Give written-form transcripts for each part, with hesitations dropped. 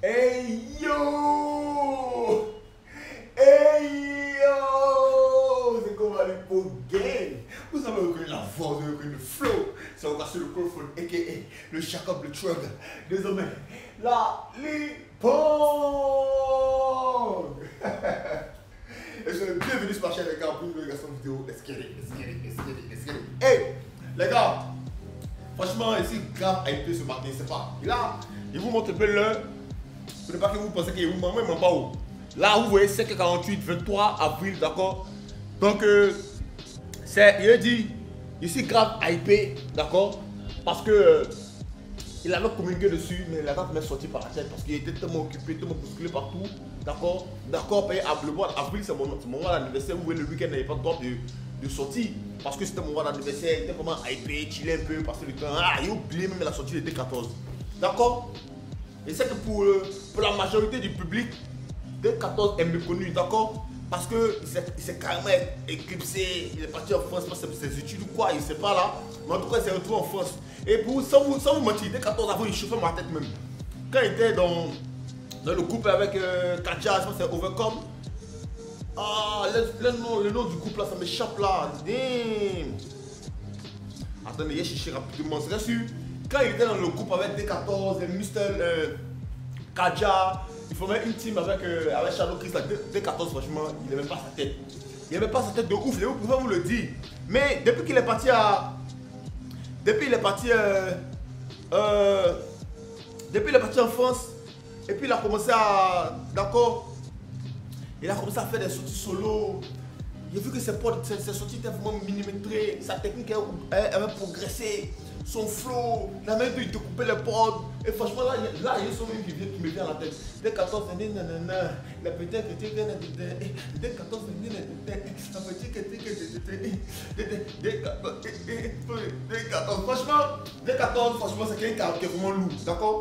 Hey yo! Hey yo! C'est comme aller pour gang. Vous avez reconnu la voix, vous avez reconnu le flow. C'est encore sur le microphone, a.k.a. le Jacob le Trug. Désormais, la Lipong! Et je suis bienvenue sur ma chaîne, les gars, pour une nouvelle vidéo. Let's get it, let's get it, let's get it, let's get it. Hey, les gars, franchement, ici, grave hypé ce matin, c'est pas. Là, il vous montre un peu l'heure. Pour ne pas que vous pensez qu'il vous manque même pas où. Là, vous voyez 5h48, 23 avril, d'accord. Donc, il a dit, ici, grave hypé, d'accord. Parce que il avait communiqué dessus, mais il a pas sorti par la tête parce qu'il était tellement occupé, tellement bousculé partout. D'accord, d'accord, le mois d'avril, c'est mon moment d'anniversaire. Vous voyez, le week-end n'avait pas de droit de sortie. Parce que c'était mon mois d'anniversaire, il était vraiment hypé, chillé un peu, passer le temps. Ah, il a oublié même la sortie de D14. D'accord. Et c'est que pour la majorité du public, D14 est méconnu, d'accord? Parce qu'il s'est carrément éclipsé, il est parti en France pour ses études ou quoi, il ne sait pas là. Mais en tout cas, il s'est retrouvé en France. Et pour, sans vous mentir, D14 avant, il chauffait ma tête même. Quand il était dans le couple avec Kadja, je pense que c'est Overcome. Ah, le nom du couple là, ça m'échappe là. Damn. Attendez, il y a cherché rapidement, c'est sûr. Quand il était dans le groupe avec D14, Mr. Kadja, il formait une team avec Shadow Chris. D14, franchement, il n'aimait pas sa tête. Il n'aimait pas sa tête de ouf, les vous pouvez vous le dire. Mais depuis qu'il est parti en France, et puis il a commencé à. D'accord. Il a commencé à faire des sorties solo. J'ai vu que ses sorties étaient vraiment millimétrées. Sa technique avait progressé. Son flow, la même de couper les pods. Et franchement, là, il y a son même qui me vient à la tête. D14, la petite que D14, franchement, c'est quelqu'un qui est vraiment lourd, d'accord?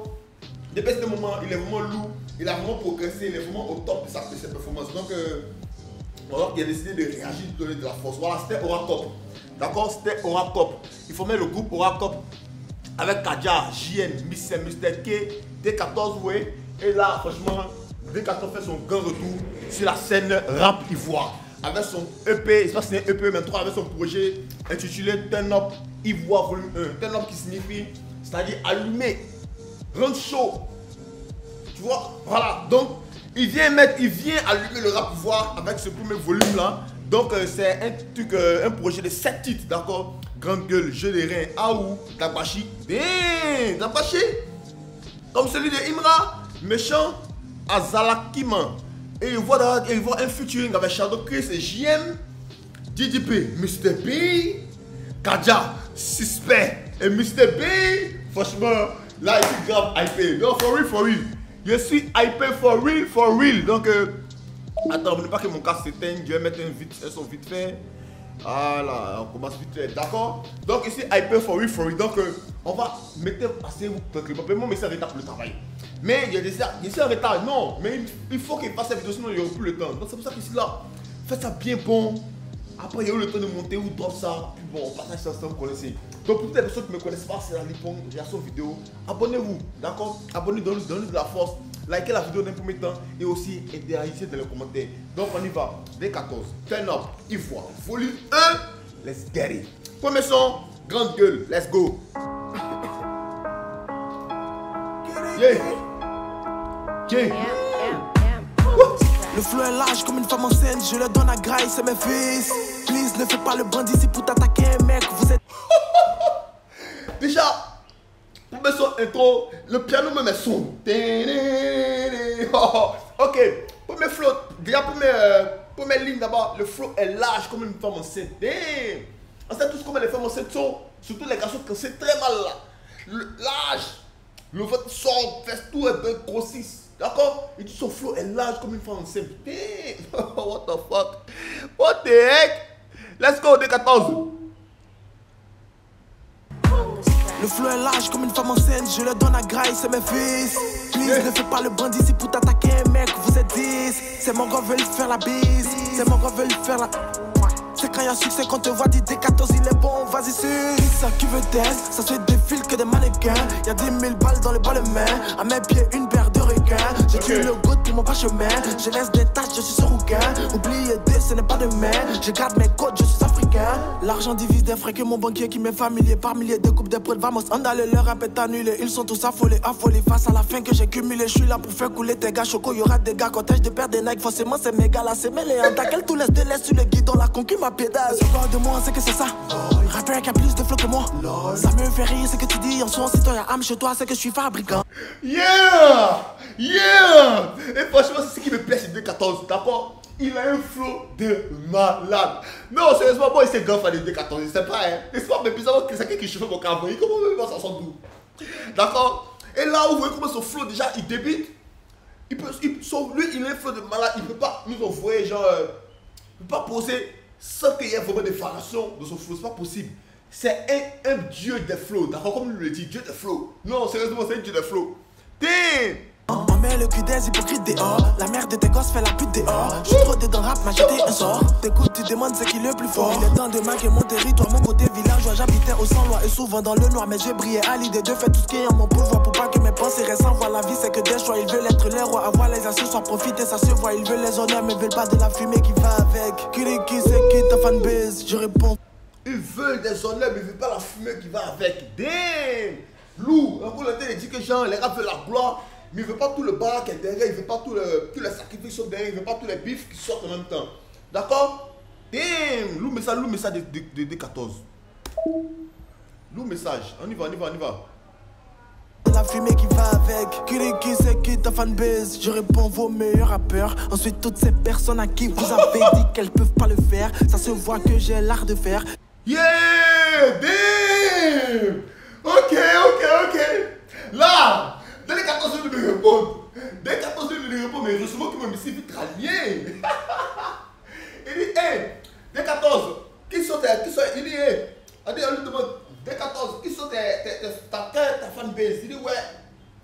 Depuis ce moment, il est vraiment lourd, il a vraiment progressé, il est vraiment au top de ses performances. Donc, alors il a décidé de réagir, de donner de la force. Voilà, c'était Oracop. D'accord, c'était Oracop. Il formait le groupe Oracop avec Kadja, JN, Mr. K, D14, vous voyez. Et là, franchement, D14 fait son grand retour sur la scène rap ivoire. Avec son EP, je sais pas si c'est un EP, mais 3 avec son projet intitulé Turn Up Ivoire Volume 1. Turn Up qui signifie, c'est-à-dire allumer, rendre chaud. Tu vois, voilà. Donc, il vient allumer le rap ivoire avec ce premier volume là. Donc c'est un projet de 7 titres, d'accord? Grande Gueule, Jeu des Reins, Aou, Dabashi. Dabashi. Comme celui de Imra, Méchant, Azalakiman. Et il voit un featuring avec Shadow Chris et JM, DDP, Mr. B, Kadja, Suspect et Mr. B. Franchement, là il est grave hypé. Donc for real. Je suis hypé for real. Donc attends, ne pas que mon cas s'éteigne, je vais mettre un son vite fait. Voilà, on commence vite fait, d'accord? Donc ici, hyper for real. Donc on va mettre assez tranquillement. Mon message est en retard pour le travail. Mais il y a des en retard, non, mais il faut qu'il fasse la vidéo, sinon il n'y aura plus le temps. Donc c'est pour ça qu'ici là, faites ça bien bon. Après il y a eu le temps de monter ou drop ça. Puis bon, on partage ça ensemble, vous connaissez. Donc pour toutes les personnes qui ne me connaissent pas, c'est la Lipong, réaction vidéo. Abonnez-vous, d'accord? Abonnez-vous, donnez de la force. Likez la vidéo d'un premier temps et aussi interagissez dans les commentaires. Donc on y va. D14, Turn Up Ivoire, volume 1. Let's get it. Premier son, Grande Gueule, let's go. Yeah. Le flow est large comme une femme enceinte, je le donne à Graille, c'est mes fils. Please, ne fais pas le bandit si pour t'attaquer un mec, vous êtes... Déjà, pour mettre son intro, le piano me met son. Ok, premier flow, déjà première ligne d'abord, le flow est large comme une femme enceinte. On sait tous comment les femmes enceintes sont, surtout les garçons quand c'est très mal là. Large, le ventre sort, fait tout un peu grossisse. D'accord? Et tout son flow est large comme une femme enceinte. What the fuck? What the heck? Let's go, D14. Le flow est large comme une femme enceinte, je le donne à Graille, c'est mes fils. Please, ne fais pas le bandit si pour t'attaquer un mec, vous êtes 10. C'est mon gars veut lui faire la bise, c'est mon gars veut lui faire la... C'est quand y'a succès qu'on te voit, dit D14 il est bon, vas-y suce. Ça qui veut test, ça se défile que des mannequins. Y'a 10 000 balles dans les balles mains, à mes pieds une paire de requins. suis le goût pour mon parchemin. Je laisse des taches, je suis ce rouquin. Oubliez Dieu, ce n'est pas demain. Je garde mes côtes, je suis africain. L'argent divise des frais que mon banquier qui m'est familier. Par milliers de coupes de prêts, vamos, andale, leur rap est annulé. Ils sont tous affolés face à la fin que j'ai cumulé. Je suis là pour faire couler tes gars, choco, y'aura des gars. Quand je perds des Nike, forcément c'est mes gars là, c'est mêlé. En taquel, tout laisse des laisses sur le guidon, la conquis ma pédale. C'est pas de moi, c'est que c'est ça. Rappeur qui a plus de flow que moi. Ça me fait rire, c'est que tu dis en son, si toi y'a âme chez toi, c'est que je suis fabricant. Yeah! Yeah! Et franchement, c'est ce qui me plaît chez 214, d'accord? Il a un flow de malade. Non, sérieusement, moi, il s'est gaffé à 214, je sais pas, hein. C'est pas, mais bizarrement, c'est quelqu'un qui chauffe mon carreau. Comment même ça sent d'où? D'accord? Et là, vous voyez comment son flow, déjà, il débite. Lui, il a un flow de malade. Il peut pas nous envoyer, genre, il peut pas poser sans qu'il y ait vraiment des variations de son flow. C'est pas possible. C'est un dieu des flows, d'accord? Comme lui le dit, dieu des flows. Non, sérieusement, c'est un dieu des flows. Damn! On met le cul des hypocrites dehors. La mère de tes gosses fait la pute dehors. Je suis trop dedans rap, m'a jeté un sort. T'écoutes, tu demandes c'est qui le plus fort. Il est temps de marquer mon territoire, mon côté villageois. J'habitais au sans loi et souvent dans le noir. Mais j'ai brillé à l'idée de faire tout ce qui est en mon pouvoir. Pour pas que mes pensées restent sans voix. La vie c'est que des choix, ils veulent être les rois. Avoir les accessoires, profiter, ça se voit. Ils veulent les honneurs, mais veulent pas de la fumée qui va avec. Qui c'est qui ta fanbase? Je réponds. Ils veulent des honneurs, mais ils veulent pas la fumée qui va avec. Damn! Lou, un coup le télé dit que genre, les rap veulent la gloire. Mais il ne veut pas tout le bar qui est derrière, il ne veut pas tous les sacrifices qui sont derrière, il ne veut pas tous les bifs qui sortent en même temps. D'accord? Damn! Lourd message de D14. Lourd message. On y va. La fumée qui va avec. Qui c'est qui ta fanbase? Je réponds vos meilleurs rappeurs. Ensuite toutes ces personnes à qui vous avez dit qu'elles peuvent pas le faire. Ça se voit que j'ai l'art de faire. Yeah! Damn! Ok. Là! Dès les 14 heures, il me répond. Dès 14 heures, il me répond, mais heureusement qu'il me dit vite rallié. Il dit, hey, dès 14, qui sont il dit, hey, on lui demande, dès 14, qui sont ta fanbase? Il dit, ouais,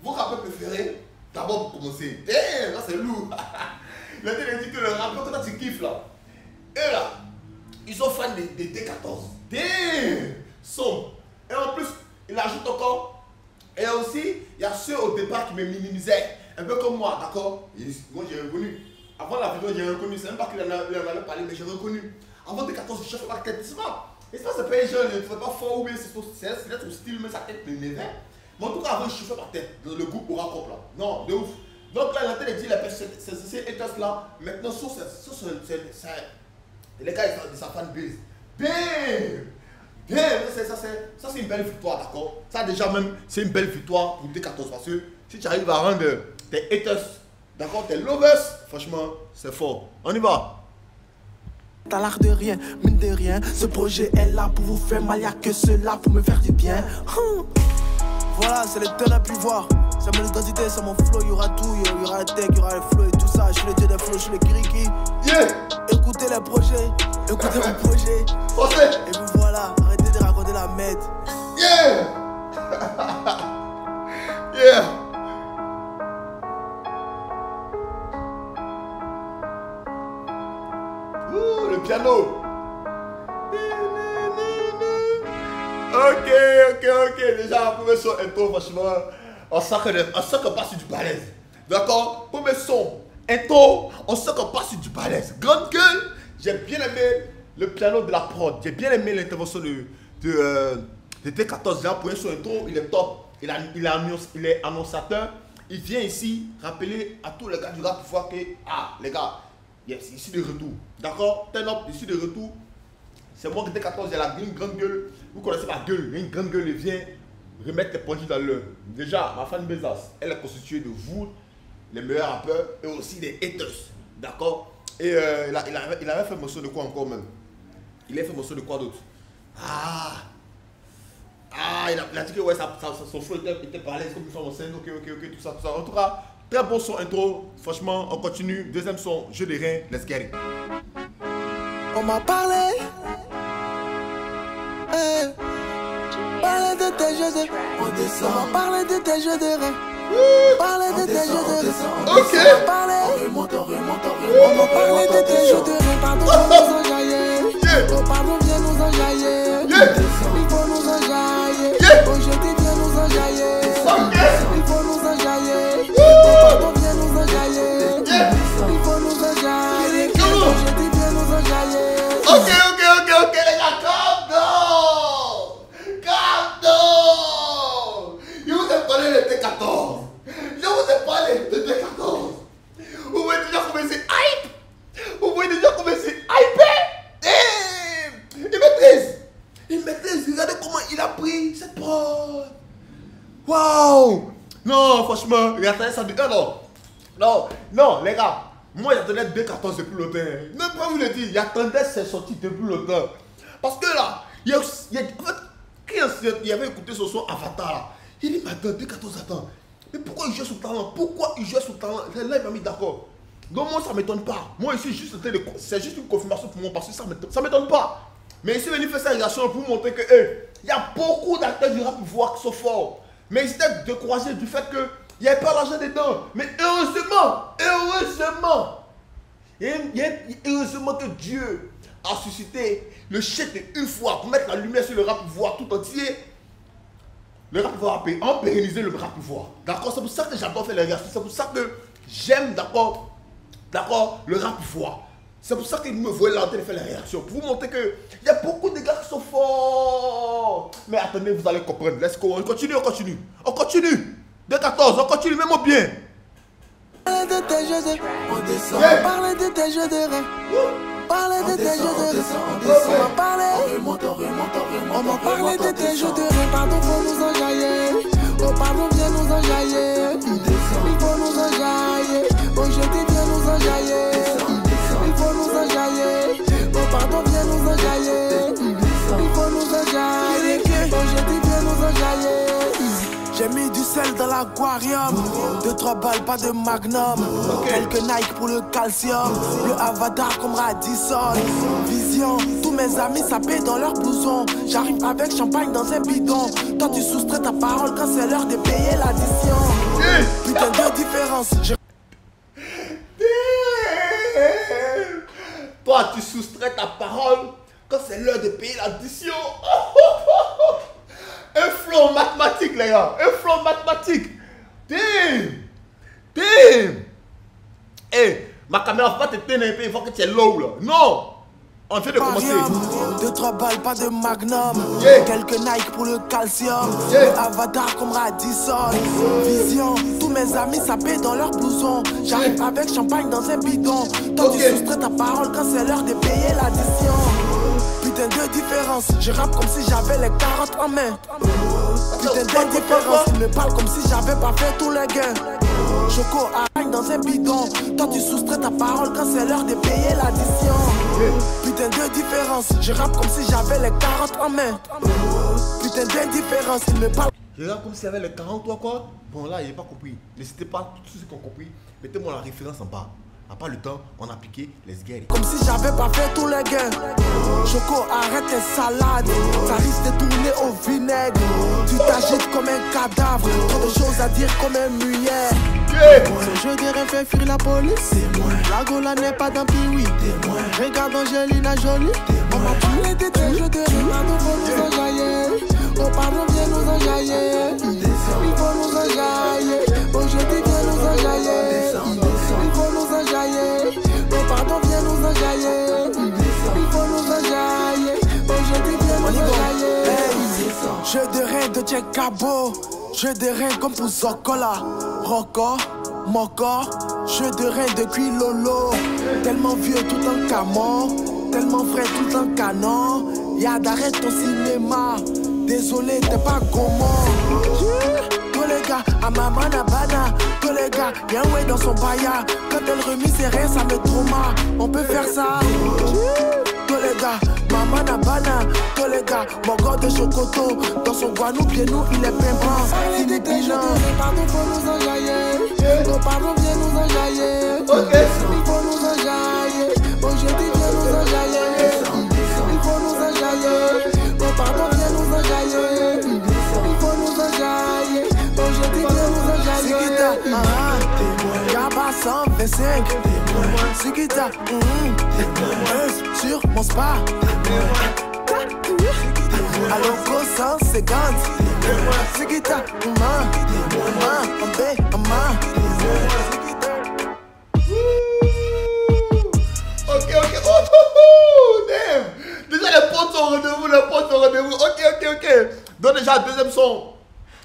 vos rappeurs préférés, d'abord pour commencer. Damn, là c'est lourd. Il a dit que le rappeur, quand tu kiffes là, et là, ils sont fans de D14. Damn, sombre. Et en plus, il ajoute encore. Et aussi, il y a ceux au départ qui me minimisaient, un peu comme moi, d'accord? Moi j'ai reconnu. Avant la vidéo, j'ai reconnu. C'est même pas qu'il en a parlé, mais j'ai reconnu. Avant de 14, je cherchais pas la tête. C'est pas un jeune, il ne fait pas fort ou bien c'est son style, mais sa tête me levait. Mais en tout cas, avant, je chauffais ma tête dans le groupe Aura Cop là. Non, de ouf. Donc là, il a dit, ces haters là, maintenant, les gars, ils sont de sa fanbase. Bam! Ça c'est une belle victoire, d'accord? Ça déjà même, c'est une belle victoire pour D14 parce que si tu arrives à rendre tes haters, d'accord, tes lovers, franchement, c'est fort. On y va. T'as l'art de rien, mine de rien. Ce projet est là pour vous faire mal, y'a que cela pour me faire du bien. Voilà, c'est le turn up voir. C'est mon identité, c'est mon flow, y'aura tout, y'aura le tech, y'aura le flow et tout ça. Je suis le dieu des flows, je suis le kiriki. Yeah! Écoutez les projets, écoutez mon projet. Français! Et vous voilà, arrêtez de raconter la merde. Yeah! Yeah! Ouh, le piano! Ok. Déjà, premier son intro, franchement, on sent qu'on passe sur du balèze. D'accord? Premier son intro, on sent qu'on passe sur du balèze. Grande gueule, j'ai bien aimé le piano de la prod. J'ai bien aimé l'intervention de T14. Là, pour un son intro, il est top. Il est annonçateur. Il vient ici rappeler à tous les gars du rap pour voir que, les gars, yes, ici de retour. D'accord? Turn up, ici de retour. C'est moi qui T14, j'ai une grande gueule. Vous connaissez ma gueule, il y a une grande gueule, il vient remettre les points dans l'heure. Déjà, ma fan Bezos, elle est constituée de vous, les meilleurs rappeurs, et aussi des haters. D'accord? Et il avait fait morceau de quoi encore même? Il a fait morceau de quoi d'autre? Il a dit que ouais, son flow était parlé comme une femme en scène, ok, tout ça. En tout cas, très bon son intro. Franchement, on continue. Deuxième son, jeu de rein, let's get it. On m'a parlé. Parler de tes jeux de... On descend. On m'a parlé de tes jeux de rein. Parler de tes jeux de rein. Ok. On remonte. On m'a parlé de tes jeux de rein. Pardon, nous enjailler. Oh, pardon, viens nous enjailler. Il faut nous enjailler. Aujourd'hui, viens nous enjailler. Il faut nous enjailler. Oh, pardon, viens nous enjailler. sait parler de 2014. Vous voyez déjà combien c'est hype. Vous voyez déjà combien c'est hypé. Il maîtrise. Il maîtrise. Regardez comment il a pris cette prod. Waouh. Non, franchement, il attendait ça de... Non, les gars. Moi, j'attendais 2.14 depuis longtemps. Ne pas vous le dire. J'attendais ces sorties depuis longtemps. Parce que là, en fait, quand il avait écouté ce son Avatar là, il dit, mais attends, 2.14 attends. Mais pourquoi il joue sous talent? Pourquoi il joue sous talent? Là, il m'a mis d'accord. Donc moi, ça ne m'étonne pas. Moi, ici, c'est juste une confirmation pour moi parce que ça ne m'étonne pas. Mais ici, il fait sa réaction pour montrer que, il y a beaucoup d'acteurs du rap voir qui sont forts. Mais ils étaient découragés du fait qu'il n'y avait pas l'argent dedans. Mais heureusement que Dieu a suscité le chèque une fois pour mettre la lumière sur le rap pouvoir tout entier. Le rap pouvoir a pérennisé le rap pouvoir. D'accord? C'est pour ça que j'adore faire les réactions. C'est pour ça que j'aime, d'accord, le rap pouvoir. C'est pour ça que vous me voyez là en train de faire les réactions. Pour vous montrer qu'il y a beaucoup de gars qui sont forts. Mais attendez, vous allez comprendre. Let's go. On continue. 2.14, on continue, même au bien. Parler de tes jeux de... On descend. Parler de tes jeux de rêve. Parler de tes jeux de rêve. On va parler. On va parler de tes jeux de rêve. Pardon, faut nous enjailler. Oh, pardon, viens nous enjailler. Il faut nous enjailler. Aujourd'hui, viens nous enjailler. Il faut nous enjailler. Oh, pardon, viens nous enjailler. Il faut nous enjailler. Aujourd'hui, viens nous enjailler. J'ai mis du sel dans l'aquarium. 2-3 balles, pas de magnum. Quelques Nike pour le calcium. Le avatar comme Radisson. Vision, tous mes amis sapés dans leur blouson. J'arrive avec champagne dans un bidon. Toi tu soustrais ta parole quand c'est l'heure de payer l'addition. Putain de différence. Toi tu soustrais ta parole quand c'est l'heure de payer l'addition. Un flow mathématique, les gars. Un flow mathématique. Damn. Ma caméra va pas te tenir et il faut que tu es low là. Non. On vient de commencer. 2-3 balles, pas de magnum. Quelques Nike pour le calcium. Avatar comme Radisson. Vision, tous mes amis sapés dans leur blouson. J'arrive avec champagne dans un bidon. Toi tu soustrais ta parole quand c'est l'heure de payer l'addition. Putain de différence, je rappe comme si j'avais les carottes en main. Putain de différence, il me parle comme si j'avais pas fait tous les gains. Choco arragne dans un bidon. Toi tu soustrais ta parole quand c'est l'heure de payer l'addition. Putain de différence, je rappe comme si j'avais les carottes en main. Putain d'indifférence, il me parle. Je rappe comme si j'avais les 40 ou quoi. Bon là, il n'a pas compris. N'hésitez pas, tous ceux qui ont compris, mettez-moi la référence en bas. À pas le temps, on a piqué les guerres. Comme si j'avais pas fait tous les gains. Choco, arrête tes salades. Ça risque de tourner au vinaigre. Tu t'agites comme un cadavre. Trop de choses à dire comme un muet. Ce jeu de rêve fait fuir la police. La Gola n'est pas d'un piwi. Regarde Angelina Jolie. On m'a parlé de tes jeux de rêve. Pardon, faut nous enjailler. Oh, pardon, viens nous enjailler. Il faut nous enjailler. Aujourd'hui, viens nous enjailler. Il faut nous enjailler. Oh, pardon, viens nous enjailler. Il faut nous enjailler. Aujourd'hui, viens nous enjailler. Jeu de rêve de Jack Cabo. Jeu de rein comme pour Zokola. Rocco, Moko. Jeu de rein de Quilolo. Tellement vieux tout en camon. Tellement frais tout en canon. Y'a d'arrête ton cinéma. Désolé, t'es pas gourmand. Tous les gars, à maman nabana. Tous les gars, y'a un way dans son baya. Quand elle remise ses reins, ça me trauma. On peut faire ça. Tous les gars, maman nabana. Tous les gars, mon gars de chocoto. Dans son guanou, pied nous, il est pimpant. Il est pigeon. Pardon, faut nous enjailler. Oh, pardon, viens nous enjailler. Il faut nous enjailler. Aujourd'hui, viens nous enjailler. Il faut nous enjailler. Oh, pardon, viens nous enjailler. Il faut nous enjailler. Aujourd'hui, viens nous enjailler. Yaba 125. Sikita, sur mon spa. Aloko 150. Sikita, Ok, damn. Déjà les potes sont au rendez-vous, Ok. Donc déjà, deuxième son.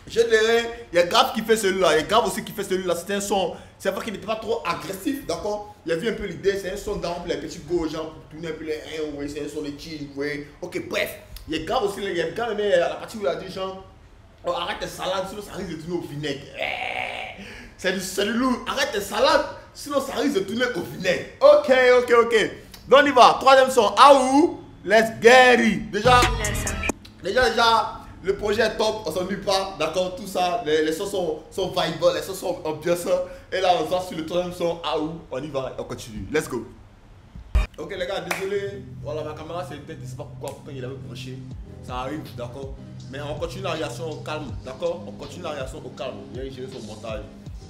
Je dirais il y a Grave qui fait celui-là. Il y a Grave aussi qui fait celui-là. C'était un son. C'est vrai qu'il n'était pas trop agressif, d'accord. Il a vu un peu l'idée. C'est un son dans les petits go, genre pour tourner un peu les reins, ouais. C'est un son de chill, ouais. Ok, bref. Il y a Grave aussi. Il y a Grave aimé la partie où il a dit genre, oh, arrête tes salades, sinon ça risque de tourner au vinaigre. C'est du lourd. Arrête tes salades, sinon ça risque de tourner au vinaigre. Ok. Donc on y va. Troisième son. Aou. Let's get it. Déjà, le projet est top, on s'ennuie pas, d'accord, tout ça, les sons sont vibrants, les sons sont ambiançants. Et là, on sort sur le troisième son, Aou, on y va, on continue. Let's go. Ok les gars, désolé, voilà, ma caméra c'est peut-être, je sais pas pourquoi, pourtant il avait branché. Ça arrive, d'accord. Mais on continue la réaction au calme, d'accord. On continue la réaction au calme. Il a géré son montage.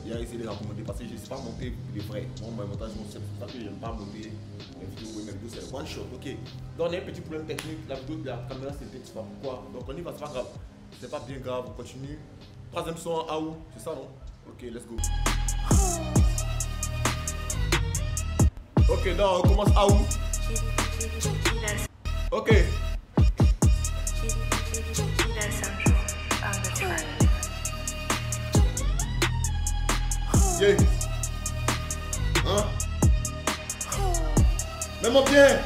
Il a essayé de raccommoder parce que je ne sais pas monter les vrais. Moi, mon montage, c'est pour ça que je n'aime pas monter les vidéos. Mes vidéos, c'est one shot. Ok. Donc, on a un petit problème technique. La vidéo de la caméra, c'était, je sais pas pourquoi. Donc, on y va, c'est pas grave. C'est pas bien grave. On continue. Troisième son, Aou. C'est ça, non? Ok, let's go. Ok, donc, on commence Aou. Ok. Yeah. Hein? Mets-moi bien.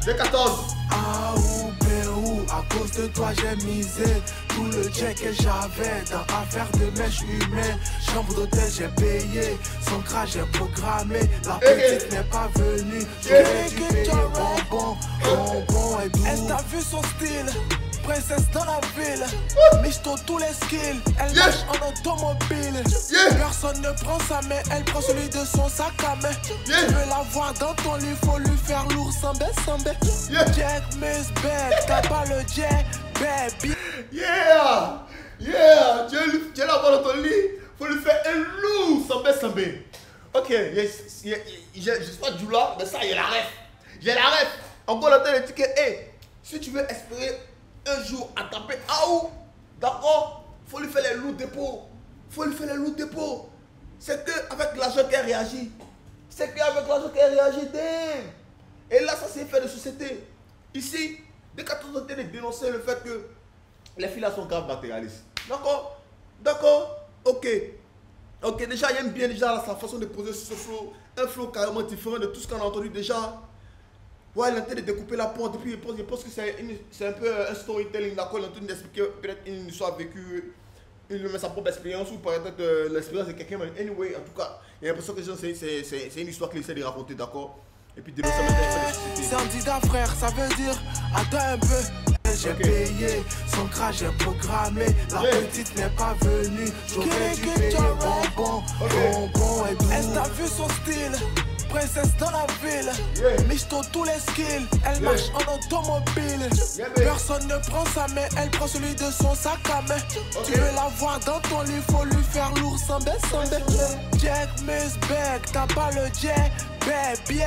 J'ai 14. Aou, Pérou, à cause de toi j'ai misé tout le check que j'avais dans affaire de mèche humaine. Chambre d'hôtel j'ai payé, son crash j'ai programmé. La petite n'est pas venue, j'aurais dû payer bonbon et tout. Elle t'a vu son style, princesse dans la ville. Michto tous les skills, elle marche en automobile. Personne ne prend sa main, elle prend celui de son sac à main. Tu veux la voir dans ton lit, faut lui faire lourd sans baisse. Jack Miss Beck, t'as pas le jet, baby. Yeah. Tu la voir dans ton lit, faut lui faire un lourd sans baisse. Ok, je sais pas du là, mais ça, il y a la ref. J'ai la ref. Encore la tête, dit que, hey, si tu veux espérer un jour attraper Aou, d'accord, faut lui faire les lourds dépôts. C'est qu'avec l'argent qu'elle réagit. Et là, ça c'est fait de société. Ici, dès qu'on a tenté de dénoncer le fait que les filles là sont grave matérialistes. D'accord, ok, déjà, j'aime bien déjà sa façon de poser ce flow. Un flow carrément différent de tout ce qu'on a entendu déjà. Ouais, il est en train de découper la pointe, et puis je pense que c'est un peu un storytelling, d'accord. Il est en train d'expliquer peut-être une histoire vécue, sa propre expérience, ou peut-être l'expérience de quelqu'un. Mais anyway, en tout cas, il y a l'impression que c'est une histoire qu'il essaie de raconter, d'accord. Et puis de c'est un dida frère, ça veut dire attends un peu. J'ai payé, son crash j'ai programmé. La petite n'est pas venue, j'aurais dû payer bonbon et tout. Elle t'a vu son style, princesse dans la ville. Michto tous les skills, elle marche en automobile. Personne ne prend sa main, elle prend celui de son sac à main. Tu veux la voir dans ton lit, faut lui faire lourd sans baisse. Jack Miss Beck, t'as pas le jet, baby.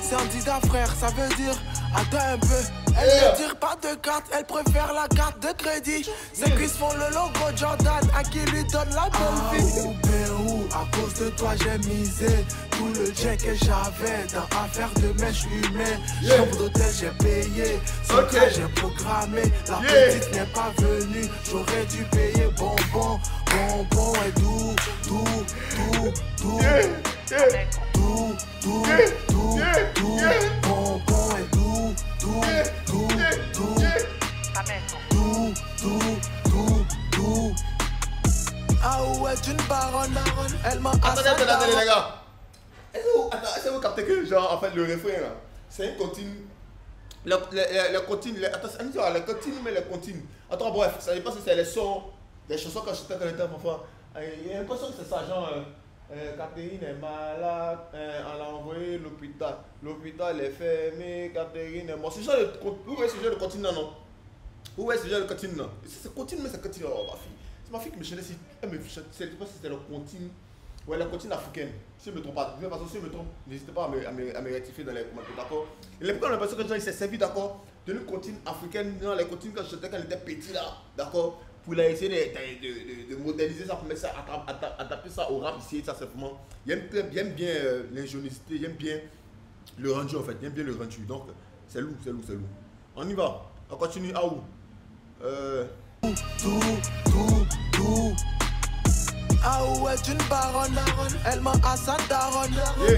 C'est un dida frère, ça veut dire attends un peu. Elle ne tire pas de carte, elle préfère la carte de crédit. Ses cuisses font le logo Jordan, à qui lui donne la belle vie. Pérou, à cause de toi j'ai misé tout le check que j'avais dans affaire de mèche humaine. Chambre d'hôtel j'ai payé, son crash j'ai programmé. La petite n'est pas venue, j'aurais dû payer bonbon et tout. Bonbon et tout. Aou est une baronne, elle m'a attendez les gars. Est-ce que vous captez que genre en fait le refrain là, c'est une continue. Les continues, attends, les continues mais les continues. Attends bref, ça dépend si c'est les sons, les chansons quand j'étais quand j'étais enfant. Il y a l'impression que c'est ça genre Catherine est malade, on l'a envoyé à l'hôpital. L'hôpital est fermé, Catherine est morte. C'est genre de continue non? Où est ce genre de continue non? C'est continue mais c'est continue. Oh ma fille. C'est ma fille qui me chantait si elle me chantait, je ne sais pas si c'était le continue. Ouais, la continue africaine. Si je ne me trompe pas, de toute façon, si je me trompe, n'hésitez pas à me rectifier dans les commentaires, d'accord? Et les premières personnes que s'est servi, d'accord, de une continue africaine, dans les continues quand j'étais quand elle était petit là, d'accord? Pour essayer de modéliser ça, pour mettre ça, adapter ça au rap ici, ça c'est vraiment. J'aime bien l'ingéniosité, j'aime bien le rendu en fait, j'aime bien le rendu. Donc, c'est lourd. On y va, on continue à où? Aou est une baronne, elle ment à sa daronne.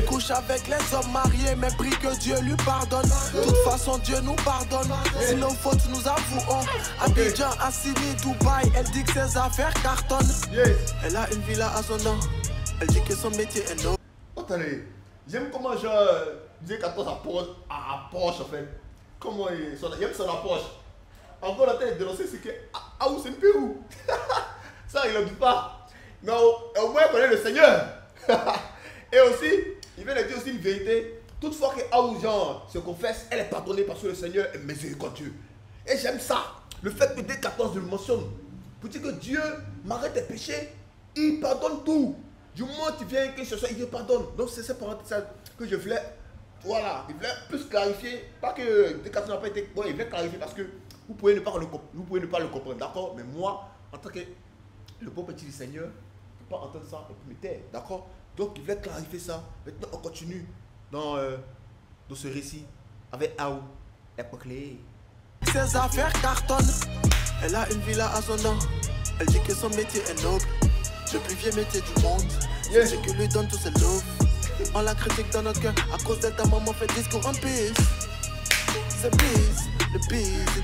Couche avec les hommes mariés, mais prie que Dieu lui pardonne. De toute façon, Dieu nous pardonne. Si nos fautes nous avouons. Abidjan, Assini, Dubaï, elle dit que ses affaires cartonnent. Elle a une villa à son nom. Elle dit que son métier est noble. Attendez, j'aime comment je disais 14 à Porsche en fait. Comment il aime son approche. Encore la tête dénoncée, c'est que Aou c'est une Pérou. Ça il ne dit pas. Mais au moins il connaît le Seigneur. Et aussi, il vient de dire aussi une vérité. Toutefois que Aou genre se confesse, elle est pardonnée parce que le Seigneur est miséricordieux. Et j'aime ça. Le fait que dès 14 je le mentionne. Pour dire que Dieu m'arrête tes péchés, il pardonne tout. Du moment où tu viens quelque chose, il te pardonne. Donc c'est cette parenthèse que je voulais. Voilà, il voulait plus clarifier. Pas que dès 14 n'a pas été. Bon, il voulait clarifier parce que vous pouvez ne pas le comprendre, d'accord? Mais moi, en tant que le bon petit du Seigneur, je ne peux pas entendre ça et puis me taire, d'accord? Donc il voulait clarifier ça. Maintenant on continue dans ce récit avec Aou et Poclé. Ses affaires cartonnent. Elle a une villa à son nom. Elle dit que son métier est noble. Le plus vieux métier du monde. C'est ce qui lui donne tous ses loves. On la critique dans notre cœur. À cause de ta maman fait discours en peace. C'est peace, le peace.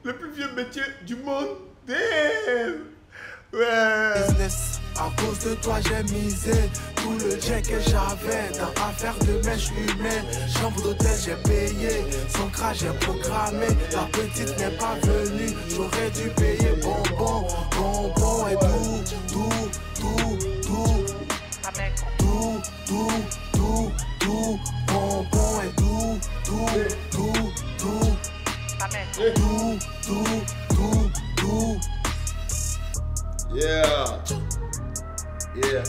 Le plus vieux métier du monde. Damn. Ouais. Business. À cause de toi j'ai misé tout le jet que j'avais dans affaire de mèche humaine. Chambre d'hôtel j'ai payé, son crash j'ai programmé. La petite n'est pas venue, j'aurais dû payer bonbon, bonbon et tout, bonbon et tout. Yeah. Yeah.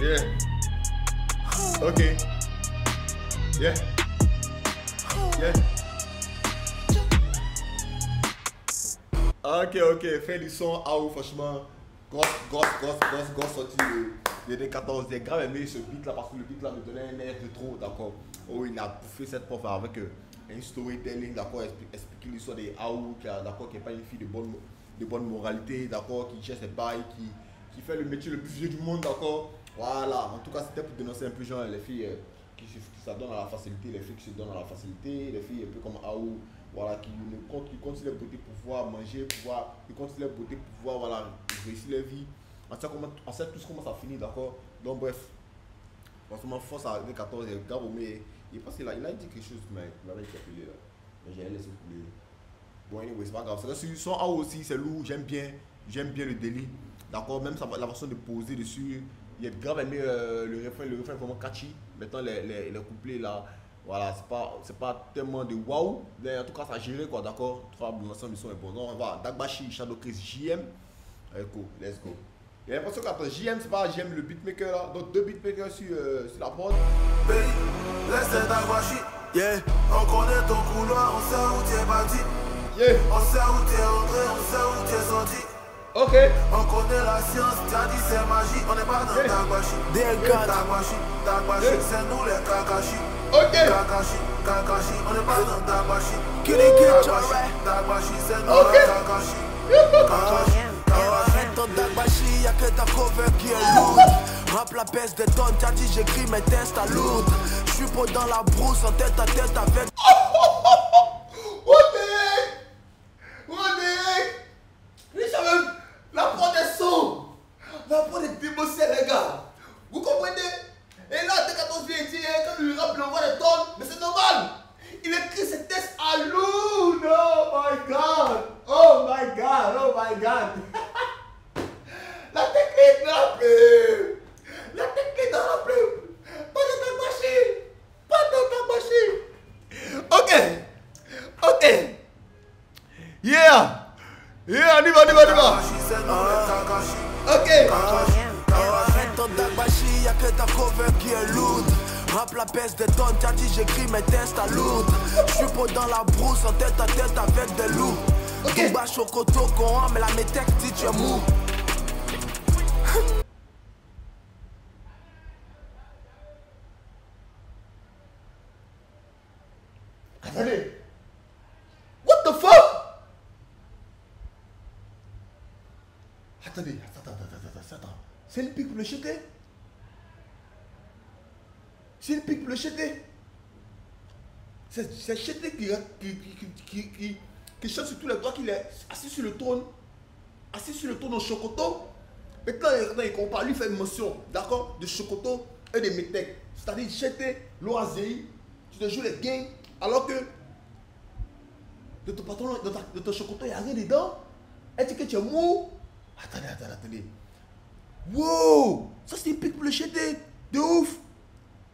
Yeah. Ok. Yeah. Yeah. Ok. Fais du son. Aou, franchement. Grosse sortie de 2014. J'ai grave aimé ce beat là parce que le beat là me donnait un air de trop, d'accord. Oh, il a bouffé cette prof avec un storytelling, d'accord. Expliquer l'histoire des Aou, d'accord, qui n'est pas une fille de bonne moralité, d'accord, qui gère ses bails, qui fait le métier le plus vieux du monde, d'accord. Voilà, en tout cas c'était pour dénoncer un peu genre les filles qui s'adonnent à la facilité, les filles qui se donnent à la facilité, les filles un peu comme Aou, voilà, qui comptent leur beauté pour pouvoir manger, qui comptent leur beauté pour pouvoir, voilà, réussir leur vie. On sait tous comment ça finit, d'accord. Donc bref, franchement force à 2014, mais il pense qu'il a dit quelque chose, mais il m'avait interpellé là. Mais j'ai laissé couler. Bon, anyway, c'est pas grave. C'est son A aussi, c'est lourd, j'aime bien le délire. D'accord, même la façon de poser dessus. Il a grave aimé le refrain est vraiment catchy. Maintenant, les couplets là, voilà, c'est pas tellement de waouh. Mais en tout cas, ça a géré quoi, d'accord. L'ensemble du son est bon. Donc, on va Dagbashi, Shadow Chris, JM. Allez, go, let's go. J'ai l'impression qu'après JM, c'est pas JM le beatmaker là. Donc, deux beatmakers sur la prod. Baby, laisse Dagbashi. Yeah, on connaît ton couloir, on sait où t'es bâti. Yeah. On sait où t'es entré, on sait où t'es sorti. Ok. On connaît la science, t'as dit c'est magie. On n'est pas dans Dagbashi. Dagbashi, c'est nous les Kakashi. Ok. Kakashi, on n'est pas dans Dagbashi. Dagbashi, c'est nous les Kakashi. Arrête ton Dagbashi, y'a que ta cover qui est lourde. Rap la baisse des tonnes, t'as dit j'écris mes tests à lourdes. J'suis pas dans la brousse, en tête à tête avec. What the heck? La prod est sombre. La prod est débossée, les gars. Vous comprenez? Et là, dès 14 vient ici, quand le rap lui envoie des tonnes, mais c'est normal. Il écrit ses tests à lourd. Oh my god. La technique n'a plus. Pas de Dagbashi. Ok. Yeah, on y va. Ok. Arrête ton Dagbashi, y'a que ta cover qui est lourde. Rap la baisse des tonnes, t'as dit j'écris mes tests à lourdes. J'suis pas dans la brousse, en tête à tête avec des loups. Ok. Touba chocoto, courant, mais la métèque dit tu es mou. Attendez. What the fuck? Attendez. C'est une pique pour le jeter. C'est une pique pour le jeter. C'est jeté qui chante sur tous les doigts qu'il est assis sur le trône. Assis sur le trône au Chocoto. Maintenant, il compare, lui fait une motion, d'accord, de Chocoto et de Métèque. C'est-à-dire, jeter l'Oazéi, tu te joues les gains, alors que de ton patron, de ton Chocoto, il n'y a rien dedans. Elle dit que tu es mou. Attendez. Wow! Ça, c'est une pique pour le jeter. De ouf.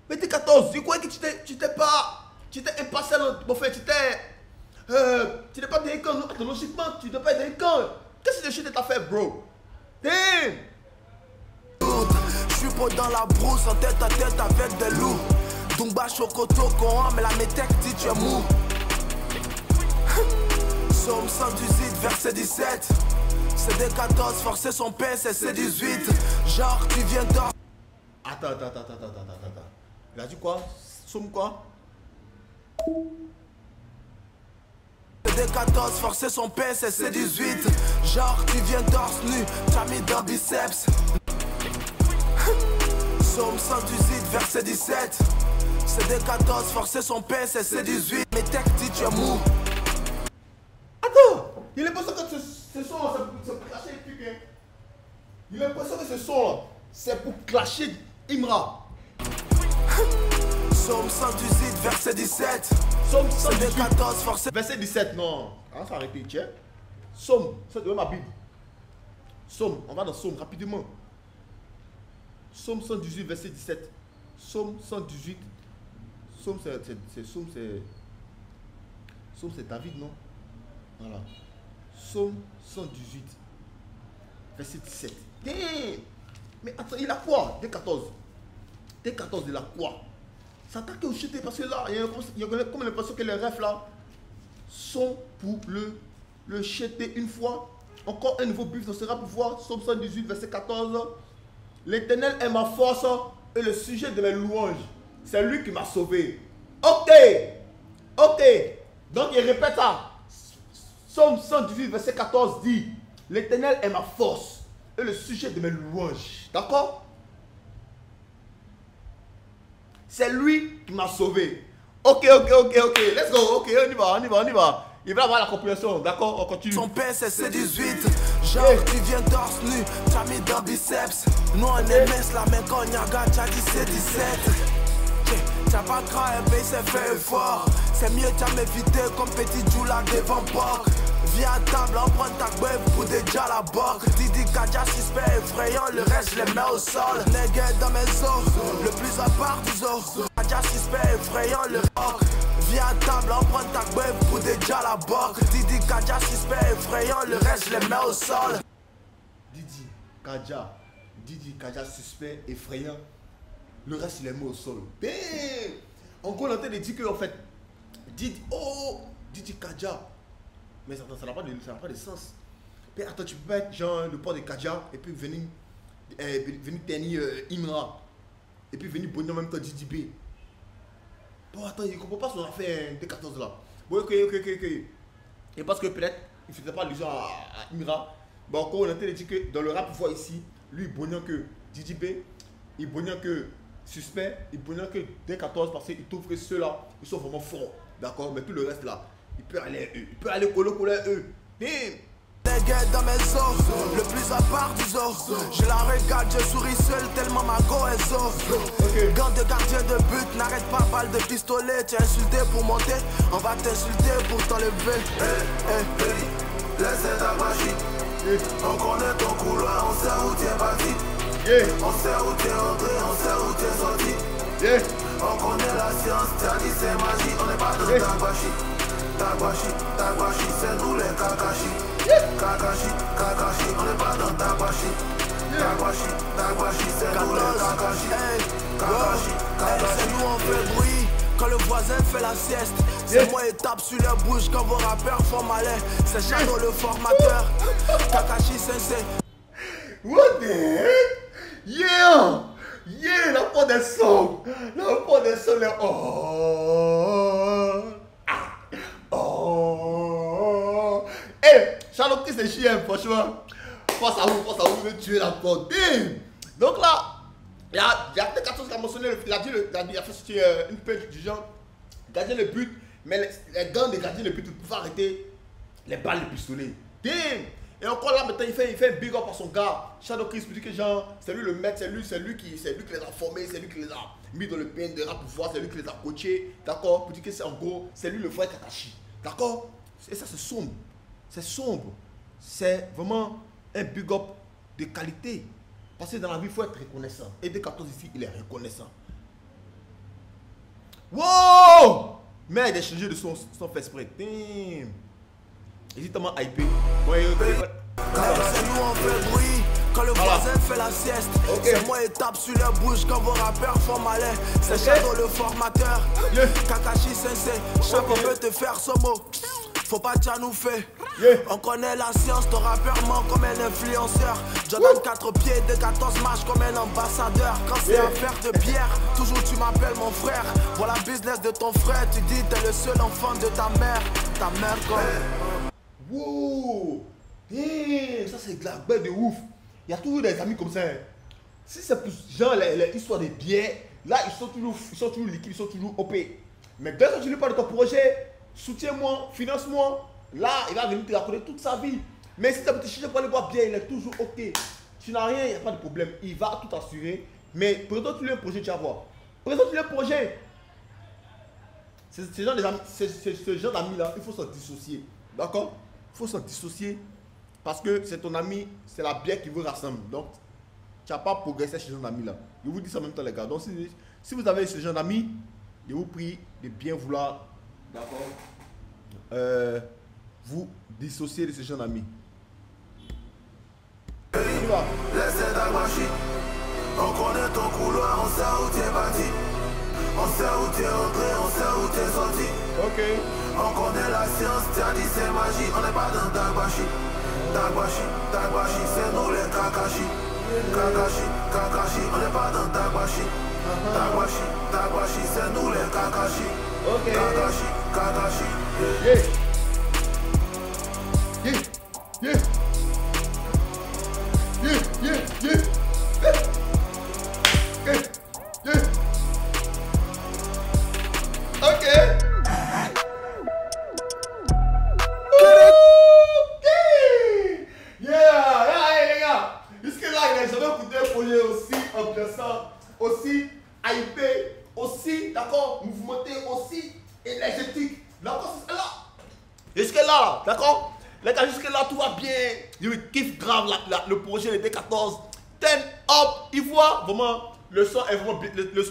Mais t'es 14, je croyais que tu t'es pas. Tu t'es impatient. Bon, fait, tu n'es pas délinquant. Attends, logiquement, tu n'es pas délinquant. Qu'est-ce que le jeter t'a fait, bro? Damn! Je suis pas dans la brousse en tête à tête avec des loups. Dumba Chocoto, Coran, mais la métèque dit tu es mou. Somme 118, verset 17. CD 14, forcer son père, c'est 18. Genre, tu viens d'or. Attends. Il a dit quoi? Somme quoi? CD 14, forcer son père, c'est 18. Genre, tu viens torse nu, t'as mis dans biceps. Somme 118, verset 17. CD 14, forcer son père, c'est 18. Mais tech dit tu es mou. Attends! Il est pas sûr que ce son là, c'est pour clasher les trucs, hein. Il est pas sûr que ce son là, c'est pour clasher Imra. Somme 118, verset 17. Somme CD 14, forcer. Verset 17, non. On va arrêter, tiens. Somme, ça doit ma Bible. Somme, on va dans Somme rapidement. Somme 118, verset 17. Somme 118. Somme, c'est David, non? Voilà. Somme 118, verset 17. Damn! Mais attends, il a quoi? D14. D14, il a quoi? Ça attaque au jeté parce que là, il y a comme l'impression que les rêves là sont pour le jeter une fois. Encore un nouveau but, ça sera pour voir. Somme 118, verset 14. L'Éternel est ma force et le sujet de mes louanges. C'est lui qui m'a sauvé. Ok. Donc il répète ça. Somme 118, verset 14 dit: L'Éternel est ma force et le sujet de mes louanges. D'accord? C'est lui qui m'a sauvé. Ok. Let's go. Ok, on y va. Il va avoir la compréhension. D'accord? On continue. Son père c'est 18. Genre tu viens torse nu, t'as mis dans biceps. Nous on est mince la main quand on a t'as dit c'est 17. T'as pas craint, mais c'est fait fort. C'est mieux t'as m'évité comme petit Djoula devant Borg. Viens à table, on prend ta gueule pour déjà la borgue. Didi Kadja suspect effrayant, le reste je les mets au sol. Nègre dans mes os, le plus à part du zoo. Kadja suspect effrayant, le rock. Viens à table, on prend ta gueule pour déjà la borgue. Didi Kadja suspect effrayant, le reste je les mets au sol. Didi Kadja suspect effrayant, le reste il les met au sol. Damn! En gros, on est en train de dire que en fait, Didi Kadja. Mais ça n'a pas de sens. Mais attends, tu peux pas être genre le port de Kadja et puis venir tenir Imra. Et puis venir bonner en même temps Didi B. Bon, attends, il ne comprend pas son affaire T14 là. Bon, ok. Et parce que peut-être il ne faisait pas allusion à Imra. Bon, encore on a été dit que dans le rap, vous voyez ici, lui il bonnant que Didi B, il bonnant que Suspect, il bonnant que T14 parce qu'il trouve que ceux-là, ils sont vraiment forts. D'accord? Mais tout le reste là, il peut aller eux. Il peut aller coller eux. Bim! Nègre dans mes os, le plus à part du zoo. Je la regarde, je souris seul tellement ma go est zo. Gant de gardien de but, n'arrête pas, balle de pistolet. T'es insulté pour monter, on va t'insulter pour t'enlever. Laissez ta magie. On connaît ton couloir, on sait où t'es parti. On sait où t'es entré, on sait où t'es sorti. On connaît la science, t'as dit c'est magie, on n'est pas dans ta gouachi, c'est nous les Kakashi. Kakashi, on n'est pas dans ta gouachi. Ta gouachi, c'est nous les Kakashi. C'est nous on fait bruit quand le voisin fait la sieste. C'est moi et tape sur leur bouche quand vos rappeurs font malin. C'est Shadow le formateur. Kakashi Sensei. What the heck? Yeah, la porte des sons. Oh. Hey, Charlotte, c'est chien, franchement. face à vous, il veut tuer la porte. Bim! Donc là, il y a D14 qui a mentionné, il a fait une page du genre, gardien le but, mais les gants de gardien le but pour arrêter les balles de pistolet. Bim! Et encore là, maintenant, il fait un big up à son gars. Shadow Chris me dit que genre, c'est lui le maître, c'est lui qui les a formés, c'est lui qui les a mis dans le pain de rap pouvoir, c'est lui qui les a coachés. D'accord? Pour dire que c'est en gros, c'est lui le vrai Kakashi. D'accord? Et ça, c'est sombre. C'est sombre. C'est vraiment un big up de qualité. Parce que dans la vie, il faut être reconnaissant. Et D14 ici, il est reconnaissant. Wow! Mais il a changé de son fait exprès. Damn! Il est tellement hypé. Ouais, c'est nous on fait bruit quand le voisin fait la sieste. C'est moi et tape sur leur bouche quand vos rappeurs font malin. C'est Shadow le formateur. Kakashi Sensei, chacun peut te faire son mot. Faut pas déjà nous faire. On connaît la science, ton rappeur ment comme un influenceur. Jordan 4 pieds, D14 marche comme un ambassadeur. Quand c'est affaire de bière, toujours tu m'appelles mon frère. Voilà business de ton frère, tu dis t'es le seul enfant de ta mère. Ta mère comme... Wow! Hey, ça c'est de la bête de ouf. Il y a toujours des amis comme ça. Si c'est pour genre les histoires des bières, là ils sont toujours liquides, ils sont toujours OP. Mais dès que tu lui parles de ton projet, soutiens-moi, finance-moi, là il va venir te raconter toute sa vie. Mais si tu as cherché pour aller boire bière, il est toujours OK. Tu n'as rien, il n'y a pas de problème. Il va tout assurer. Mais présente-lui un projet, tu vas voir. Présente-lui un projet. Ce genre d'amis là, il faut s'en dissocier. D'accord? Il faut s'en dissocier parce que c'est ton ami, c'est la bière qui vous rassemble. Donc, tu n'as pas progressé chez ce genre d'amis là. Je vous dis ça en même temps, les gars. Donc, si vous avez ce genre d'amis, je vous prie de bien vouloir, d'accord, vous dissocier de ce genre d'amis. On connaît ton couloir, on sait où t'es parti. On sait où t'es entré, on sait où t'es sorti. Ok. On connaît la science, t'as dit c'est magie. On n'est pas dans Dagbashi. Dagbashi, c'est nous les Kakashi. Kakashi, on n'est pas dans Dagbashi. Dagbashi, c'est nous les Kakashi. Ok. Kakashi. Ok. Les gars. Jusque là, il n'a jamais écouté un projet aussi intéressant, aussi hypé, aussi, d'accord, mouvementé, aussi énergétique. D'accord, c'est là. Jusque là, d'accord. Les gars, jusque là, tout va bien. Je kiffe grave le projet de D14. Turn up. Il voit vraiment. Le son est vraiment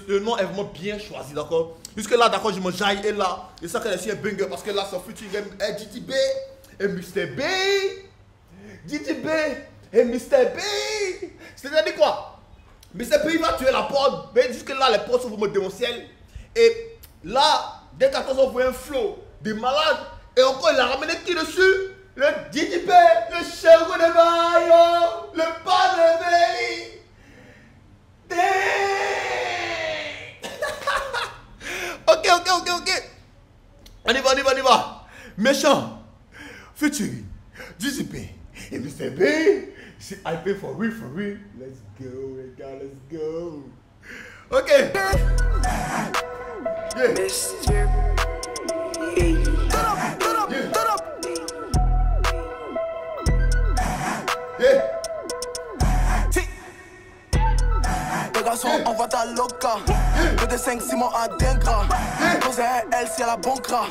le nom est vraiment bien choisi, d'accord. Jusque là, d'accord, je me jaille et là, je sais qu'elle est un banger parce que là, son featuring est GTB et Mr. B. GTB et Mr. B. C'est-à-dire quoi? Mr. B va tuer la porte, mais jusque là, les portes sont vraiment démentielles. Et là, D14 on voit un flow de malade et encore il a ramené qui dessus? Le GTB, le chef de Mayo, le pas de Belly. Ok. On y va. Méchant. Featuring GCP et Mr. B. C'est hypé for real. Let's go, les gars, let's go. Ok. Yeah. Mr. Turn up. Yeah. On va ta loca. Que de 5 Simon à Dengra. Cause elle, c'est la bon cra.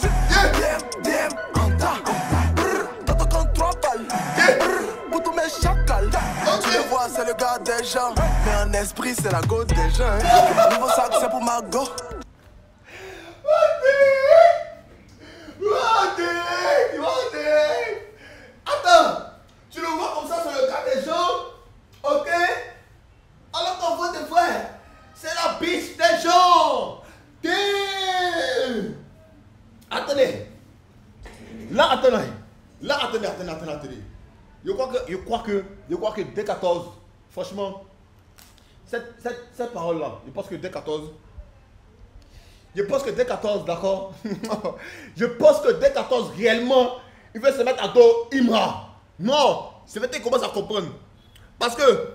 DM, anta. Dans ton compte 3 balles. Pour tous mes chacals. Tu le vois, c'est le gars des gens. Mais en esprit, c'est la go des gens. Nouveau sac, c'est pour ma go. Attends, tu le vois comme ça, c'est le gars des gens. Ok? Alors qu'on voit tes frères, c'est la bitch des gens. Damn. Attendez. Là, attendez. Je crois que D14, franchement, cette parole-là, je pense que D14, d'accord. Je pense que D14 réellement, il veut se mettre à dos Imra. Non, c'est maintenant qu'il commence à comprendre. Parce que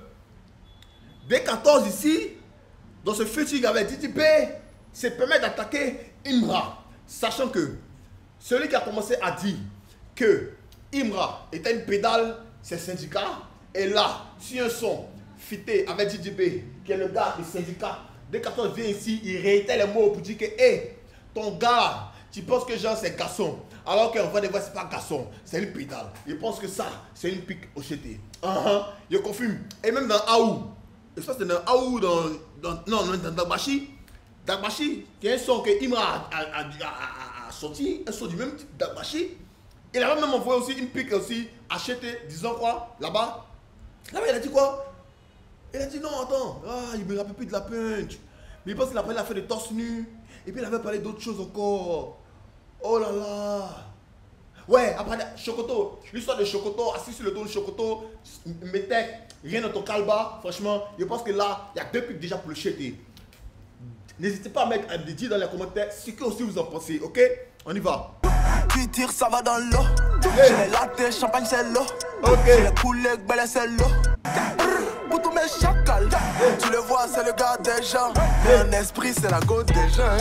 D14 ici, dans ce featuring avec DDB, se permet d'attaquer Imra. Sachant que celui qui a commencé à dire que Imra était une pédale, c'est syndicat. Et là, si un son fité avec DDB, qui est le gars du syndicat, D14 vient ici, il réitère les mots pour dire que hey, ton gars, tu penses que genre c'est garçon. Alors qu'en vrai de vrai, c'est pas garçon, c'est une pédale. Il pense que ça, c'est une pique au cheté. Je confirme. Et même dans Aou, je pense que c'est dans Aou, dans Dagbashi. Dagbashi, qui est un son que Imra a sorti, un son du même type Dagbashi. Il avait même envoyé aussi une pique aussi achetée, disons quoi, là-bas. Là-bas, il a dit quoi? Il a dit non, attends, il me rappelle plus de la punch. Mais il pense qu'il a fait des torse nus. Et puis il avait parlé d'autres choses encore. Oh là là. Ouais, après Chocoto, l'histoire de Chocoto, assis sur le dos de Chocoto, mettait rien dans ton calba. Franchement, je pense que là, il y a 2 pics déjà pour le cheter. N'hésitez pas à mettre un dire dans les commentaires ce que aussi vous en pensez, ok? On y va. Qui tire, ça va dans l'eau. J'ai les lattes, champagne, c'est l'eau. J'ai les coulées, belle, c'est l'eau. Pour tous mes chacals, tu le vois, c'est le gars des gens. Mais un esprit, c'est la goutte des gens.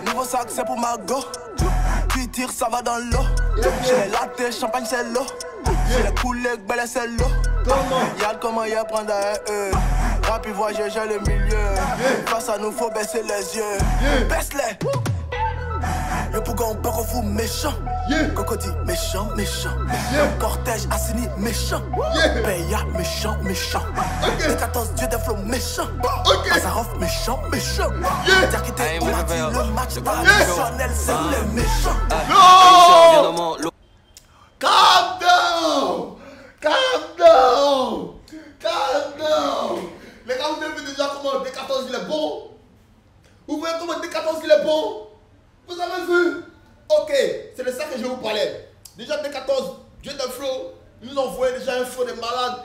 Nouveau sac, c'est pour ma go. Qui tire, ça va dans l'eau. J'ai les lattes, champagne, c'est l'eau. J'ai les coulées, belle, c'est l'eau. Y'a comment y'a prendre à eux. Rap, il voit, j'ai le milieu. Face à nous, faut baisser les yeux. Baisse-les. Le Pougon, pas qu'on fout méchant. Cocody, méchant, méchant. Cortège, Assini, méchant. Paya, méchant, méchant. Les 14 dieux des flots, méchant. Azarov, méchant, méchant. Diakité, on a dit le match traditionnel, c'est les méchants. Non! Calm down! Calm down! Calm down! Les gars, vous avez vu déjà comment D14 il est bon? Vous voyez comment D14 il est bon? Vous avez vu? Ok, c'est de ça que je vous parlais. Déjà D14, Dieu de flow, ils nous envoyaient déjà un flow de malade.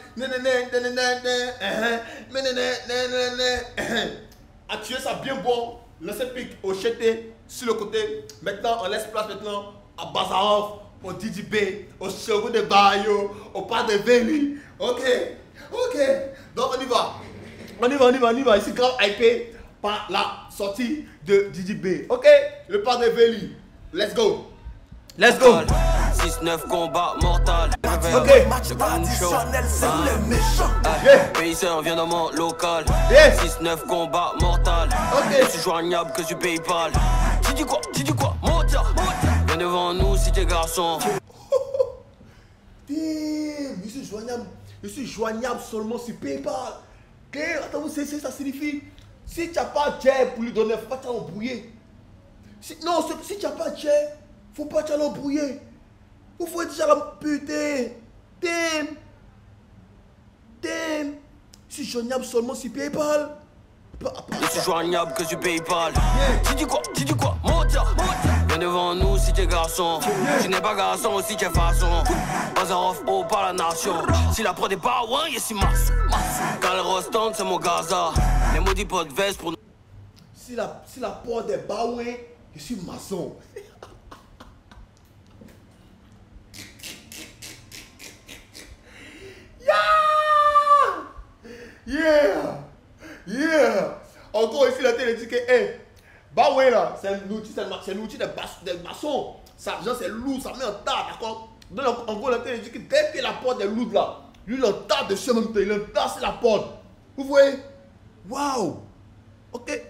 A tué ça bien bon. Laissez pique au cheté sur le côté. Maintenant, on laisse place maintenant à Bazarov, au DDB, au Shogun de Bayo, au Pas de Veli. Ok, ok. Donc on y va. On y va. Ici, grave hypé par la sortie de DDB. Ok, le Pas de Veli. Let's go. 6-9 combat mortal. Ok. Match traditionnel, c'est les méchants. Paysan vient dans mon local. Yes. 6-9 combat mortal. Ok. Aussi joignable que du PayPal. Tu dis quoi? Monta. Viens devant nous si t'es garçon. Damn, je suis joignable seulement sur PayPal. Ok, attends, vous savez ce que ça signifie? Si tu n'as pas de jet pour lui donner, il ne faut pas t'embrouiller. Si tu n'as pas de jet, faut pas t'embrouiller. Vous faut déjà la putain. Damn. Je suis joignable seulement sur PayPal. Aussi joignable que du PayPal. Tu dis quoi? Monta. Viens devant nous si t'es garçon. Tu n'es pas garçon aussi t'es façon. Bazarov haut par la nation. Si la prod est pas ouais, y'a si masse. Quand le rostand c'est mon Gaza. Les maudits pots de veste pour nous. Si la porte est baouée, je suis maçon. Yeah. Encore ici, la télé dit que, baoué là, c'est un outil, de maçon. Ça, genre, c'est lourd, ça met en tas, d'accord? Donc, en gros, la télé dit que dès que la porte est lourde là, lui, il en tas dessus en même temps, il en tas sur la porte. Vous voyez? Waouh. Ok,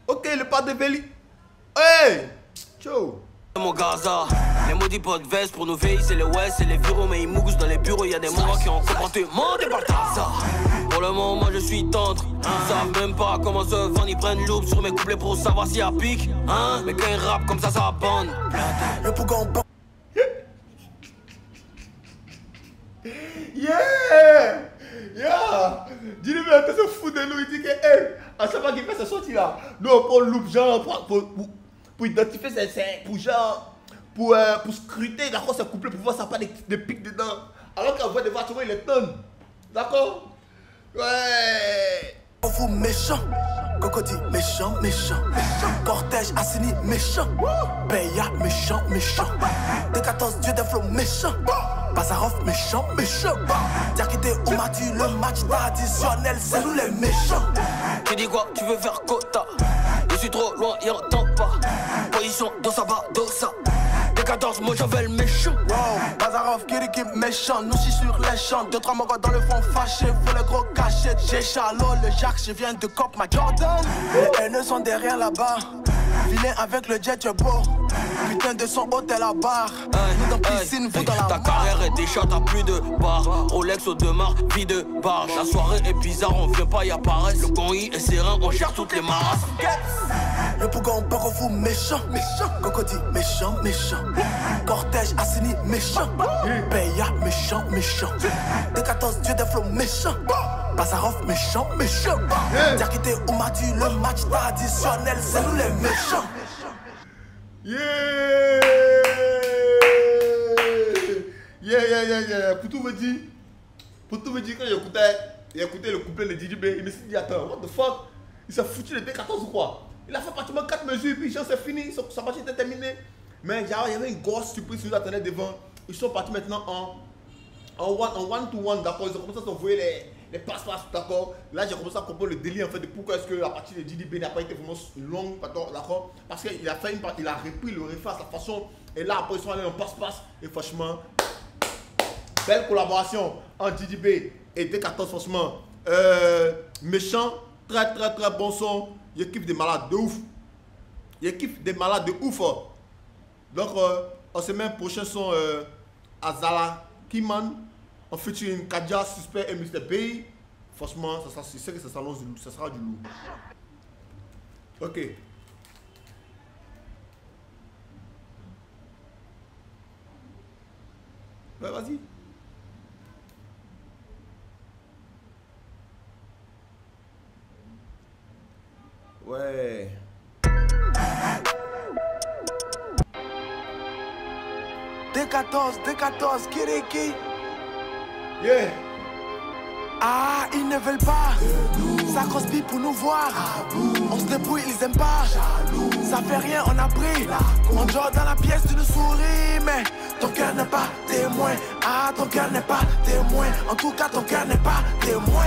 le Pas de Veli. Hey! Ciao! Mon Gaza, les maudits pots de veste pour nous veiller, c'est les West, c'est les bureaux, mais ils mougoussent dans les bureaux, y'a des morts qui ont comportement des bâtards. Pour le moment, je suis tendre, ils savent même pas comment se vendre, ils prennent loupe sur mes couplets pour savoir si y'a pique, hein. Mais quand ils rappent comme ça bande. Le Pougon, Yeah! Dis-lui, mais que se fout de nous, il dit que, à chaque fois qu'il fait ce sortie là, nous on prend loupe, genre, pour identifier pour scruter, d'accord, ce couplet, pour voir ça pas des pics dedans. Alors qu'en vrai, des fois, tu vois, il est tonne. D'accord? Ouais! on fout méchant. Cocody, méchant. Cortège, Assini, méchant. Paya, méchant. D14, dieu des flots, méchant. Bazarov méchant, méchant. Diakité ou m'a dit le match traditionnel, c'est nous les méchants. Tu dis quoi? Tu veux faire quota? Je suis trop loin, y'en entend pas. Position dosa ba dosa. Des 14, moi j'avais le méchant. Wow, Bazarov, Kiriki méchant. Nous chie sur les champs. 2-3 mogos dans le fond fâché. Faut le gros cachet. J'ai Charlot, le Jacques, je viens de Cop ma Jordan. Les haineux sont derrière là-bas. Vilain avec le jet, tu es beau. Putain de son hôtel à barre. Nous dans piscine, vous dans la ta carrière est déjà, t'as plus de barre. Rolex au demeure, vie de barge. La soirée est bizarre, on vient pas y apparaître. Le conï est serein, on gère toutes les marasses. Le Pougon, Porofu, méchant, méchant. Cocody, méchant, méchant. Cortège, Assini, méchant. Beya, méchant, méchant. D14, Dieu des flots, méchant. Bazarov, méchant, méchant. Diakité ou m'a dit le match traditionnel, c'est nous les méchants. Yeah! Pour tout me dire, quand j'ai écouté le couplet de DJB, il me s'est dit, attends, what the fuck? Il s'est foutu de T14 ou quoi? Il a fait pratiquement 4 mesures, puis c'est fini, sa partie était terminée. Mais il y avait une grosse surprise qui nous attendait devant. Ils sont partis maintenant en one-to-one, d'accord? Ils ont commencé à s'envoyer les passe-passe, d'accord? Là, j'ai commencé à comprendre le délire en fait de pourquoi est-ce que la partie de DJB n'a pas été vraiment longue, d'accord? Parce qu'il a fait une partie, il a repris le refaire sa façon. Et là, après, ils sont allés en passe-passe. Et franchement, belle collaboration entre DJB et D14, franchement. Méchant, très bon son. Il kiffe des malades de ouf. Donc, en semaine prochaine sont Azala Kiman, en featuring Kaja, Suspect et Mr. Bay. Franchement, c'est sûr que ça s'annonce du lourd. Ça sera du lourd. Ok. Ouais, vas-y. Ouais. D14, Kiriki. Yeah. Ah, ils ne veulent pas. Ça cosby pour nous voir. On se débrouille, ils aiment pas. Ça fait rien, on a pris. On dort dans la pièce, tu nous souris. Mais ton cœur n'est pas témoin. Ah, ton cœur n'est pas témoin. En tout cas, ton cœur n'est pas témoin.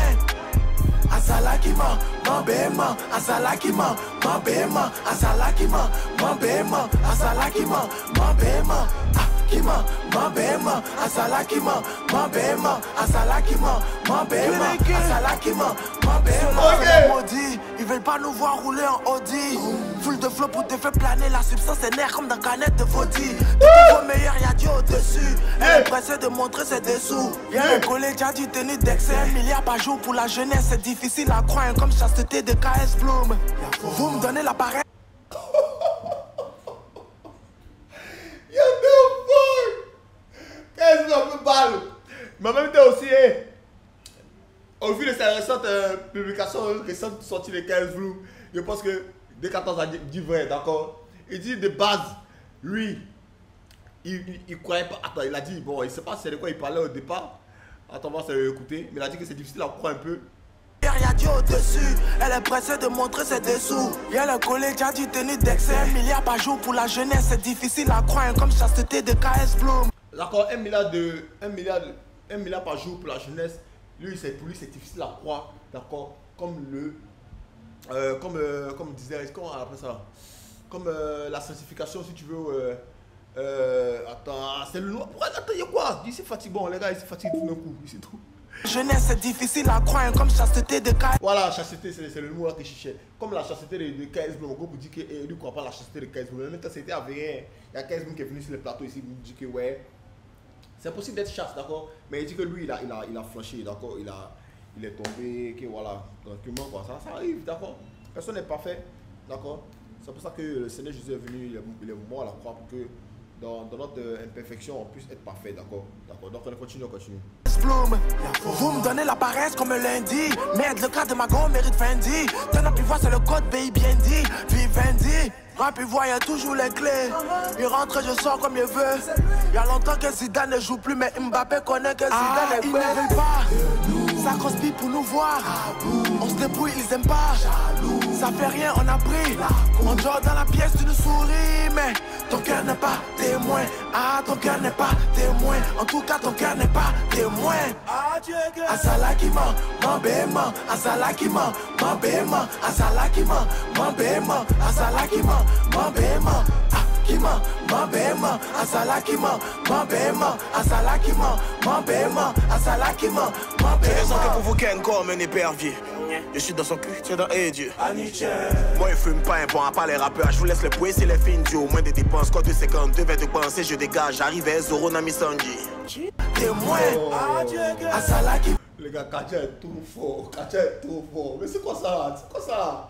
Azala qui ment, m'embêment. Azala qui ment, m'embêment. Azala qui ment, m'embêment. Azala qui ment, m'embêment. Qui ment, m'embêment. Azala qui ment, m'embêment. Azala qui ment, m'embêment. Azala qui ment, m'embêment. Maudit, ils veulent pas nous voir rouler en Audi. Full de flow pour te faire planer. La substance est nerf comme dans canette de Vodi. Tout vos meilleurs, y'a Dieu au-dessus. Elle est pressée de montrer ses dessous. Y'a le collège a du tenue d'excès. 1 milliard par jour pour la jeunesse. C'est difficile à croire comme chasteté de KS Bloom. Vous me donnez l'appareil. Mais en même temps aussi, au vu de sa récente publication, récente sortie de 15 Blue, je pense que D14 a dit vrai, d'accord? Il dit de base, lui, il croyait pas. Attends, il a dit, bon, il sait pas c'est de quoi il parlait au départ. Attends, on va écouter, mais il a dit que c'est difficile à croire un peu. Y'a Dieu au-dessus, elle est pressée de montrer ses dessous. Y'a le collège a du tenue d'excès. 1 milliard par jour pour la jeunesse, c'est difficile à croire comme chasteté de KS Bloom. D'accord, 1 milliard par jour pour la jeunesse. Pour lui c'est difficile à croire, d'accord, comme disait, comment on appelle ça, comme la certification si tu veux. Attends, c'est le noir. Attends, il y a quoi? Ici fatigue, bon les gars, ici fatigue tout d'un coup, ici trop. Jeunesse, c'est difficile à croire comme chasteté de KS. Voilà, chasteté, c'est le mot que je cherchais. Comme la chasteté de KS Bloom, on peut dire qu'il ne croit pas la chasteté de KS Bloom. Même quand c'était avéré, il y a KS Bloom qui est venu sur le plateau ici, il dit que ouais, c'est possible d'être chaste, d'accord. Mais il dit que lui, il a flanché, d'accord. Il est tombé, que voilà, tranquillement, quoi. Ça arrive, d'accord. Personne n'est parfait, d'accord. C'est pour ça que le Seigneur Jésus est venu, il est mort à la croix pour que dans notre imperfection, on puisse être parfait, d'accord. Donc on continue. Vous me donnez la paresse comme lundi. Merde, le cas de ma go mérite Fendi. T'en as pu voir, c'est le code BI bien dit. Puis Fendi, rap il voit, y'a toujours les clés. Il rentre, je sors comme il veut. Y'a longtemps que Zidane ne joue plus, mais Mbappé connaît que Zidane est prêt. Ils ne veulent pas. Ça conspire pour nous voir. On se débrouille, ils aiment pas. Ça fait rien, on a pris. On dort dans la pièce, tu nous souris. Mais ton cœur n'est pas témoin. Ah, ton cœur n'est pas témoin. En tout cas, ton cœur n'est pas témoin. Asala qui ment, mon béman. Asala qui ment, mon béman. Asala qui ment, mon béman. Asala qui ment, mon béman. Qui ment, mon béman. Asala qui ment, mon béman. Asala qui ment, mon béman. Asala qui ment, mon béman. J'ai raison que pour vous ken comme un épervier. Je suis dans son cul, tu es dans Dieu. Moi il fume pas un bon à part les rappeurs. Je vous laisse le pouet, c'est les fins du au moins des dépenses. Code de 52, 20 de penser, je dégage. J'arrive à Zoro Nami Sanji. Témoin, Asala qui. Les gars, Katia est trop fort. Katia est trop fort. Mais c'est quoi ça? C'est quoi ça?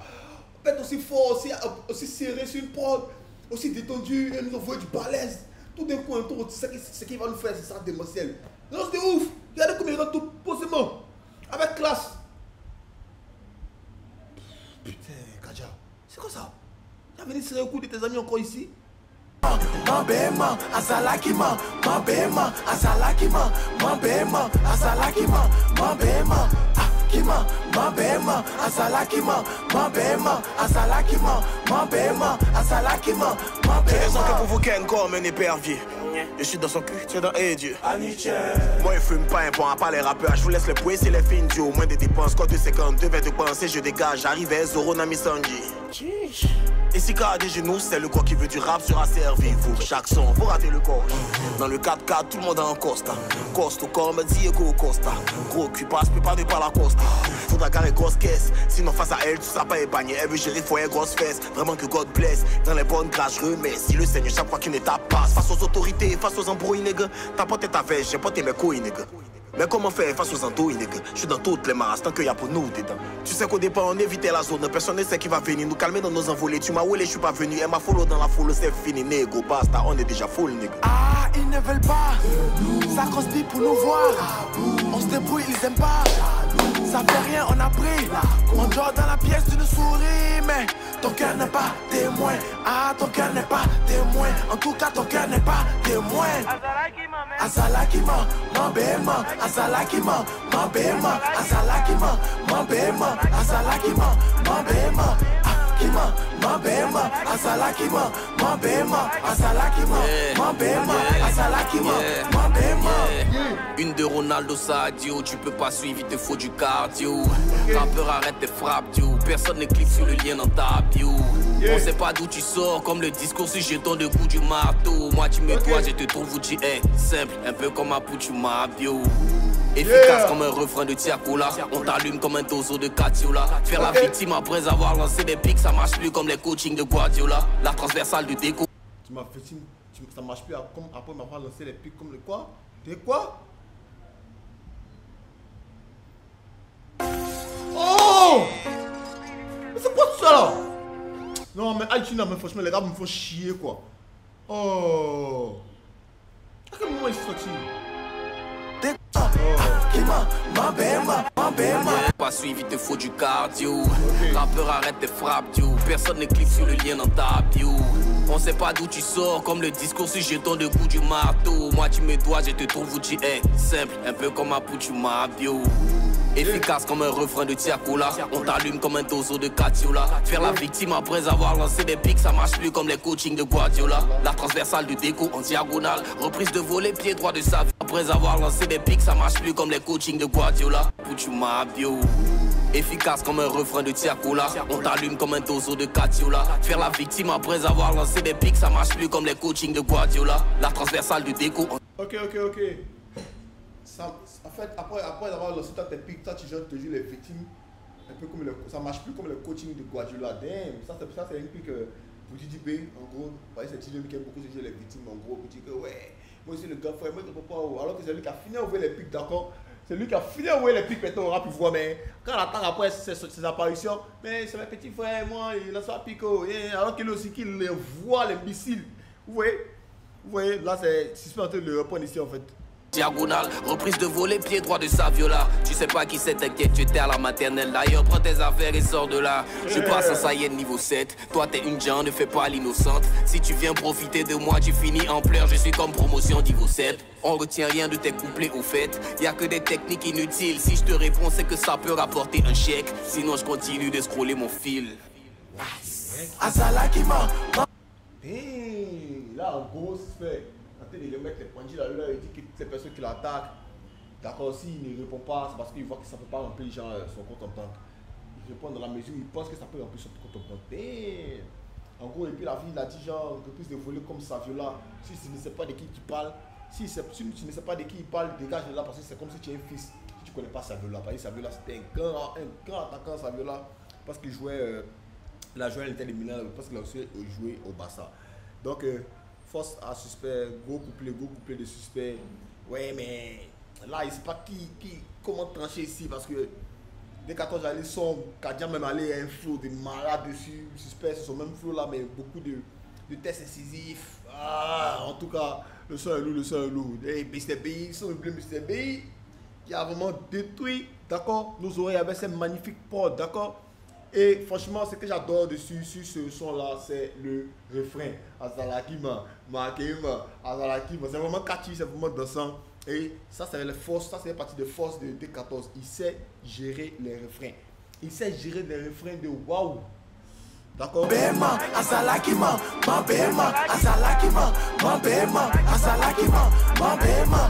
En fait, aussi fort, aussi serré sur une prod, aussi détendu, et nous envoie du balèze. Tout d'un coup, un tour, ce qu'il va nous faire, c'est ça, démentiel. Non, c'est ouf. Regardez comme il rentre tout posément. Avec classe. Putain, Katia, c'est quoi ça? Tu as venu serrer le coup de tes amis encore ici? Mon béman, Asala qui ment, mon béman, Asala qui ment, mon béman, Asala qui ment, mon béman, qui ment, mon béman, Asala qui ment, mon béman, Asala qui ment, mon béman, Asala qui ment, mon J'ai raison que béman. pour vous ken comme un épervier. Je suis dans son cul, tu es dans Dieu. Moi il fume pas un bon à part les rappeurs. Je vous laisse le pouet, c'est les fins du au moins des dépenses. Code de 52, 20 de penser, je dégage. J'arrive à Zoro Nami Sanji. Et si cas des genoux, c'est le quoi qui veut du rap sera servi. Vous, chaque son, vous ratez le coche. Dans le 4x4, tout le monde en costa. Costo comme Diego Costa. Gros cul passe, peut pas de par la costa. Faudra carrer grosse caisse, sinon face à elle, tout ça pas épargné. Elle veut gérer foyer grosse fesse. Vraiment que God bless. Dans les bonnes grâces, je remets. Si le Seigneur, chaque fois qu'une étape passe, face aux autorités, face aux embrouilles, nègre. T'as pas ta veste, j'ai pas mes couilles, nègre. Mais comment faire face aux andouilles, nègre? Je suis dans toutes les maras, tant qu'il y a pour nous dedans. Tu sais qu'au départ, on évitait la zone. Personne ne sait qui va venir nous calmer dans nos envolées. Tu m'as roulé, je suis pas venu. Elle m'a follow dans la foule, c'est fini, nègre. Basta, on est déjà full, nègre. Ah, ils ne veulent pas. Ça conspire pour nous voir. On se débrouille, ils aiment pas. Ça fait rien, on a pris. On dort dans la pièce, tu nous souris. Mais ton cœur n'est pas témoin. Ah, ton cœur n'est pas témoin. En tout cas, ton cœur n'est pas témoin. Asala qui ment, mon béman. Asala qui ment, mon béman. Asala qui ment, mon béman. Asala qui ment, mon béman. Qui ment, mon béman. Asala qui ment, mon béman. Asala qui ment, mon béman. Asala qui ment, mon béman. Une de Ronaldo Sadio, tu peux pas suivre, il te faut du cardio. Rappeur, arrête tes frappes, Dio. Personne ne clique sur le lien dans ta bio. On sait pas d'où tu sors, comme le discours si jeton de coup du marteau. Moi tu me dois, je te trouve où tu es. Simple, un peu comme un poutu ma bio. Efficace comme un refrain de Tiakola. On t'allume comme un dozo de Catiola. Faire la victime après avoir lancé des pics, ça marche plus comme les coachings de Guardiola. La transversale du déco. Tu m'as fait ça marche plus comme après m'avoir lancé les pics comme le quoi? Des quoi? Oh! Mais c'est quoi tout ça là? Non mais Haïti, mais franchement les gars me font chier quoi. Oh! À quel moment ils sont sortis? Qui ment, mon béman, mon béman. Pas suivi, il te faut du cardio. Rappeur, arrête tes frappes, Dio. Personne ne clique sur le lien dans ta bio. On sait pas d'où tu sors, comme le discours si jeton de coup du marteau. Moi tu me dois, je te trouve où tu es. Simple, un peu comme un poutu ma bio. Efficace comme un refrain de Tiakola. On t'allume comme un dozo de Catiola. Faire la victime après avoir lancé des pics, ça marche plus comme les coachings de Guardiola. La transversale du déco en diagonale. Reprise de volet, pied droit de sa vie. Après avoir lancé des pics, ça marche plus comme les coachings de Guardiola. Poutu ma bio. Efficace comme un refrain de Tiakola. On t'allume comme un dozo de Catiola. Faire la victime après avoir lancé des pics, ça marche plus comme les coachings de Guardiola. La transversale du déco. Ok. Ça, en fait, après avoir lancé tes pics, toi tu joues les victimes. Un peu comme ça marche plus comme le coaching de Guardiola. Damn, ça c'est un pic pour TDP. En gros, c'est TDP qui aime beaucoup jouer les victimes. En gros, pour dire que ouais, moi aussi le gars frère, moi je peux pas. Alors que c'est lui qui a fini à ouvrir les pics, d'accord? C'est lui qui a fini à ouvrir les pics, maintenant on aura pu voir. Mais quand on attend après ses apparitions, mais c'est mes petits frères, moi, il lance un pico. Alors qu'il aussi qu'il voit les missiles. Vous voyez, là c'est suspect de le reprendre ici en fait. diagonale, reprise de volet, pied droit de Saviola. Tu sais pas qui c'est, t'inquiète, tu étais à la maternelle. D'ailleurs, prends tes affaires et sors de là. Je passe en Saïenne niveau 7. Toi, t'es une Jean, ne fais pas l'innocente. Si tu viens profiter de moi, tu finis en pleurs. Je suis comme promotion niveau 7. On retient rien de tes couplets au fait. Y'a que des techniques inutiles. Si je te réponds, c'est que ça peut rapporter un chèque. Sinon, je continue de scroller mon fil. Azala qui ment. Là, en gros, c'est fait. Quand il remet les points là, il dit que toutes les personnes qui l'attaquent, d'accord, s'il ne répond pas, c'est parce qu'il voit que ça ne peut pas remplir son compte en banque. Il répond dans la mesure où il pense que ça peut remplir son compte en banque. En gros, et puis la fille, il a dit genre, reprise de voler comme Saviola. Si tu ne sais pas de qui tu parles, si tu ne sais pas de qui il parle, dégage de là parce que c'est comme si tu es un fils. Si tu ne connais pas Saviola, parce que Saviola c'était un grand attaquant Saviola, parce qu'il jouait, la joueur était éliminée, parce qu'il a aussi joué au Barça. Donc, force à suspect, gros couplet de suspect. Ouais, mais là, il ne sait pas comment trancher ici parce que dès 14 années, son Kadia même allé un flow de malade dessus, suspect, c'est son même flow là, mais beaucoup de tests incisifs. En tout cas, le son est lourd. Et Mr. B, son emblème Mr. B, qui a vraiment détruit, d'accord, nos oreilles avec ces magnifiques pods, d'accord. Et franchement, ce que j'adore dessus, sur ce son-là, c'est le refrain. Azalakima, Makema, Azalakima. C'est vraiment catchy, c'est vraiment dansant. Et ça, c'est les forces, ça, c'est une partie de force de D14. Il sait gérer les refrains. Il sait gérer les refrains de waouh. D'accord? Bema, Azalakima, Mabema, Azalakima, Mabema, Azalakima, Mabema.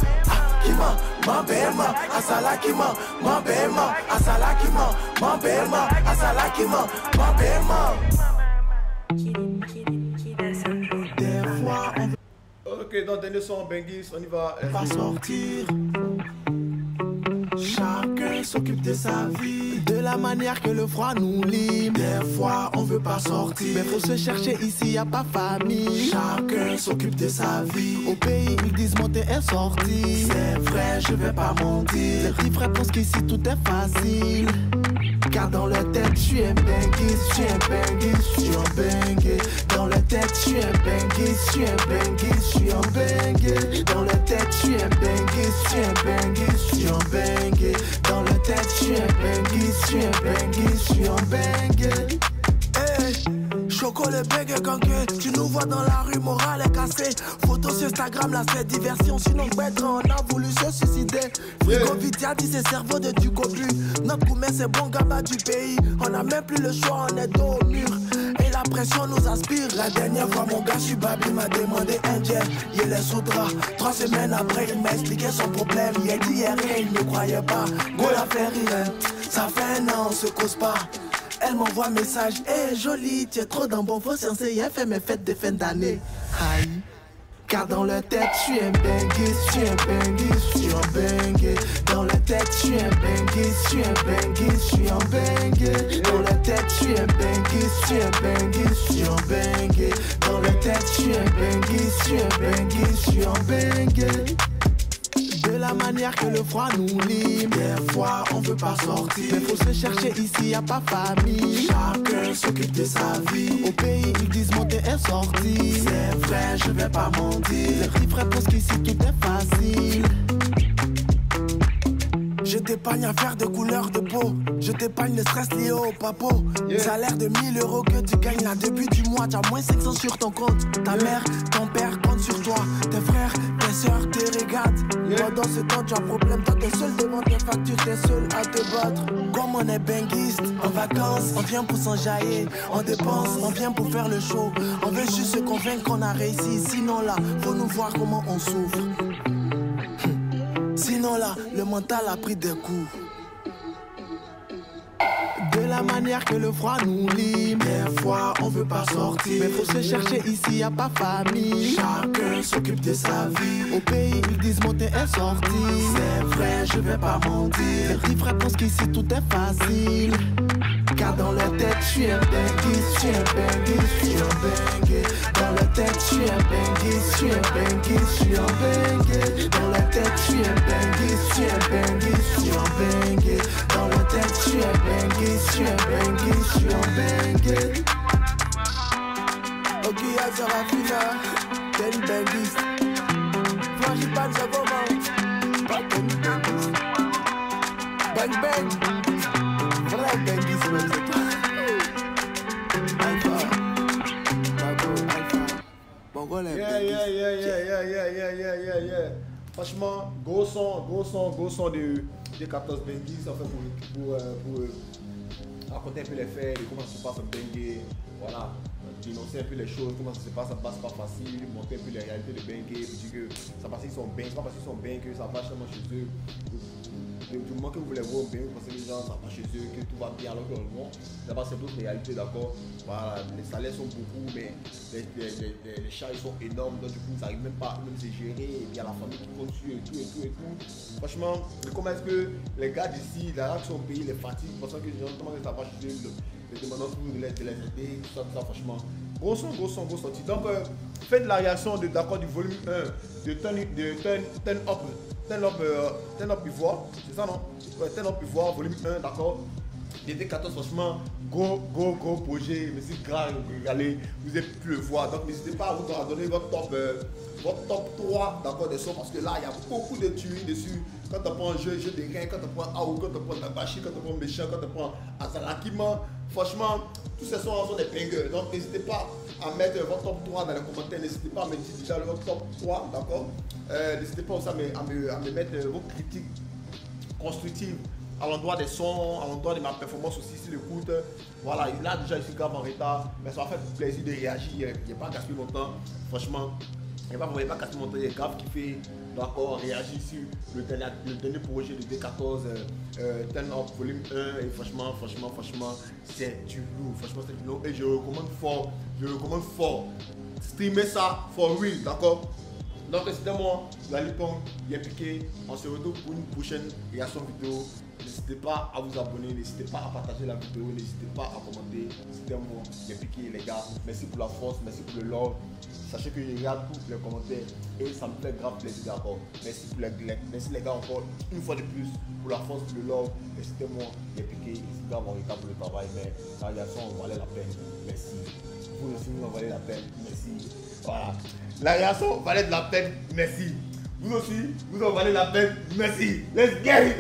Kima, Mabema, Azalakima, Mabema, Azalakima, Mabema, Azalakima, Mabema. Des fois, on Ok, dans le dernier son, Bengis, on y va. va sortir. Chacun s'occupe de sa vie, de la manière que le froid nous lime. Des fois on veut pas sortir, mais faut se chercher ici, y a pas famille. Chacun s'occupe de sa vie. Au pays ils disent monter et sortir. C'est vrai, je vais pas mentir. Les petits frères pensent qu'ici tout est facile. Car dans leur tête, je suis un benguis, je suis un benguis, je suis un bengue. Dans leur tête, je suis un benguis, je suis un benguis, je suis un bengue. Dans leur tête, je suis un benguis, je suis un benguis, je suis un bengue. Dans leur tête, je suis un benguis, je suis un benguis, je suis un bengue. Hey, Choco le bengue quand que tu nous vois dans la rue, morale est cassée. Photos sur Instagram, là c'est diversion. Sinon, on a voulu se suicider. Frigo Vidia dit c'est cerveau de du cobu. Notre gourmet c'est bon gaba du pays. On a même plus le choix, on est dos au mur. Et la pression nous aspire. La dernière fois mon gars Subabi m'a demandé un jet. Il est sous drap. 3 semaines après il m'a expliqué son problème. Il a dit hier rien, il ne croyait pas. Go la fait rire. Ça fait un an on se cause pas. Elle m'envoie message, hey jolie, tu es trop dans bon faux science, et elle fait mes fêtes de fin d'année. Aïe. Car dans leur tête, je suis un bengue, je suis un bengue, je suis un bengue. Dans leur tête, je suis un bengue, je suis un bengue, je suis un bengue. Dans leur tête, je suis un bengue, je suis un bengue, je suis un bengue. Dans leur tête, je suis un bengue, je suis un bengue, je suis un bengue. De la manière que le froid nous lime. Des fois on veut pas sortir, mais faut se chercher ici, y a pas famille. Chacun s'occupe de sa vie. Au pays ils disent monter et sortir. C'est vrai, je vais pas mentir. Les petits frères pensent qu'ici tout est facile. Je t'épargne à faire de couleur de peau. Je t'épargne le stress lié au papo. Salaire de 1000 € que tu gagnes là début du mois. Tu as moins 500 sur ton compte. Ta mère, ton père comptent sur toi. Tes frères, tes soeurs te regardent. Pendant ce temps tu as problème. Toi t'es seul devant tes factures. T'es seul à te battre. Comme on est benguiste, en vacances, on vient pour s'enjailler. On dépense, on vient pour faire le show. On veut juste se convaincre qu'on a réussi. Sinon là, faut nous voir comment on souffre. Sinon là, le mental a pris des coups. De la manière que le froid nous lime. Des fois on veut pas sortir, mais faut se chercher ici, y a pas famille. Chacun s'occupe de sa vie. Au pays ils disent monter et sortir. C'est vrai, je vais pas mentir. Les petits frères pensent qu'ici tout est facile. Car dans leur tête, je suis un bengue, je suis un bengue, je suis un bengue. Dans leur tête, je suis un bengue, je suis un bengue, je suis un bengue. Dans leur tête, je suis un bengue, je suis un bengue, je suis un bengue. Dans leur tête, je suis un bengue, je suis un bengue, je suis un bengue. Ok, Azara Fina, t'es une benguiste. Franchis pas de ce moment. bang bang. Voilà, bang, c'est même c'est toi. Alpha. Bravo, Alpha. Bon, voilà, Yeah. Franchement, gros son de 14 Benguis, ça fait pour raconter un peu les faits, de comment ça se passe en Bengue, voilà, dénoncer un peu les choses, comment ça se passe pas facile, montrer un peu les réalités de Bengue, dire que ça passe qu'ils sont bien, c'est pas parce qu'ils sont bien que ça va seulement chez eux. Du moment que vous voulez voir bien, vous pensez que les gens ça va chez eux, que tout va bien alors que non, d'abord c'est d'autres réalités, d'accord. Voilà, les salaires sont beaucoup, mais les charges sont énormes, donc du coup ça n'arrive même pas à se gérer, et puis il y a la famille qui continue et tout. Franchement, comment est-ce que les gars d'ici, là qui sont payés, les fatigues, pensant que les gens comment ça va chez eux, les demandants pour les aider, tout ça, franchement. Gros son. Donc, faites la réaction du volume 1 de Turn Up Ivoire, c'est ça non? Ouais, Turn Up Ivoire, volume 1, d'accord? DD14, franchement, gros projet, mais c'est grave, regardez, vous avez pu le voir. Donc, n'hésitez pas à vous donner votre top 3, d'accord, des sons, parce que là, il y a beaucoup de tueries dessus. Quand on prend un jeu de rein, quand on prend Aou, quand on prend Tabashi, quand on prend Méchant, quand on prend Azalakima, franchement, tous ces sons sont des bangers. Donc, n'hésitez pas à mettre votre top 3 dans les commentaires, n'hésitez pas à me dire déjà votre top 3, d'accord? N'hésitez pas aussi à me mettre vos critiques constructives à l'endroit des sons, à l'endroit de ma performance aussi, si l'écoute, voilà, là déjà je suis grave en retard, mais ça va faire plaisir de réagir, il n'y a pas gaspillé mon temps, franchement, il n'y a pas gaspillé mon temps, il y a grave qui fait, d'accord, réagir sur le dernier projet de D14, Turn Up volume 1, et franchement, c'est du lourd, et je recommande fort, streamer ça for real, d'accord? Donc c'était moi, Lalipong, Yepike, on se retrouve pour une prochaine réaction vidéo. N'hésitez pas à vous abonner, n'hésitez pas à partager la vidéo, n'hésitez pas à commenter. C'était moi, Yepike les gars. Merci pour la force, merci pour le love. Sachez que je regarde tous les commentaires et ça me fait grave plaisir d'accord. Merci les gars encore une fois de plus pour la force, pour le love. Et c'était moi, Yepike, c'est grave en retard pour le travail, mais la réaction en valait la peine. Merci. Vous aussi vous en valez la peine, merci. Voilà. La réaction valait de la peine, merci. Vous aussi, vous en valez la peine, merci. Let's get it.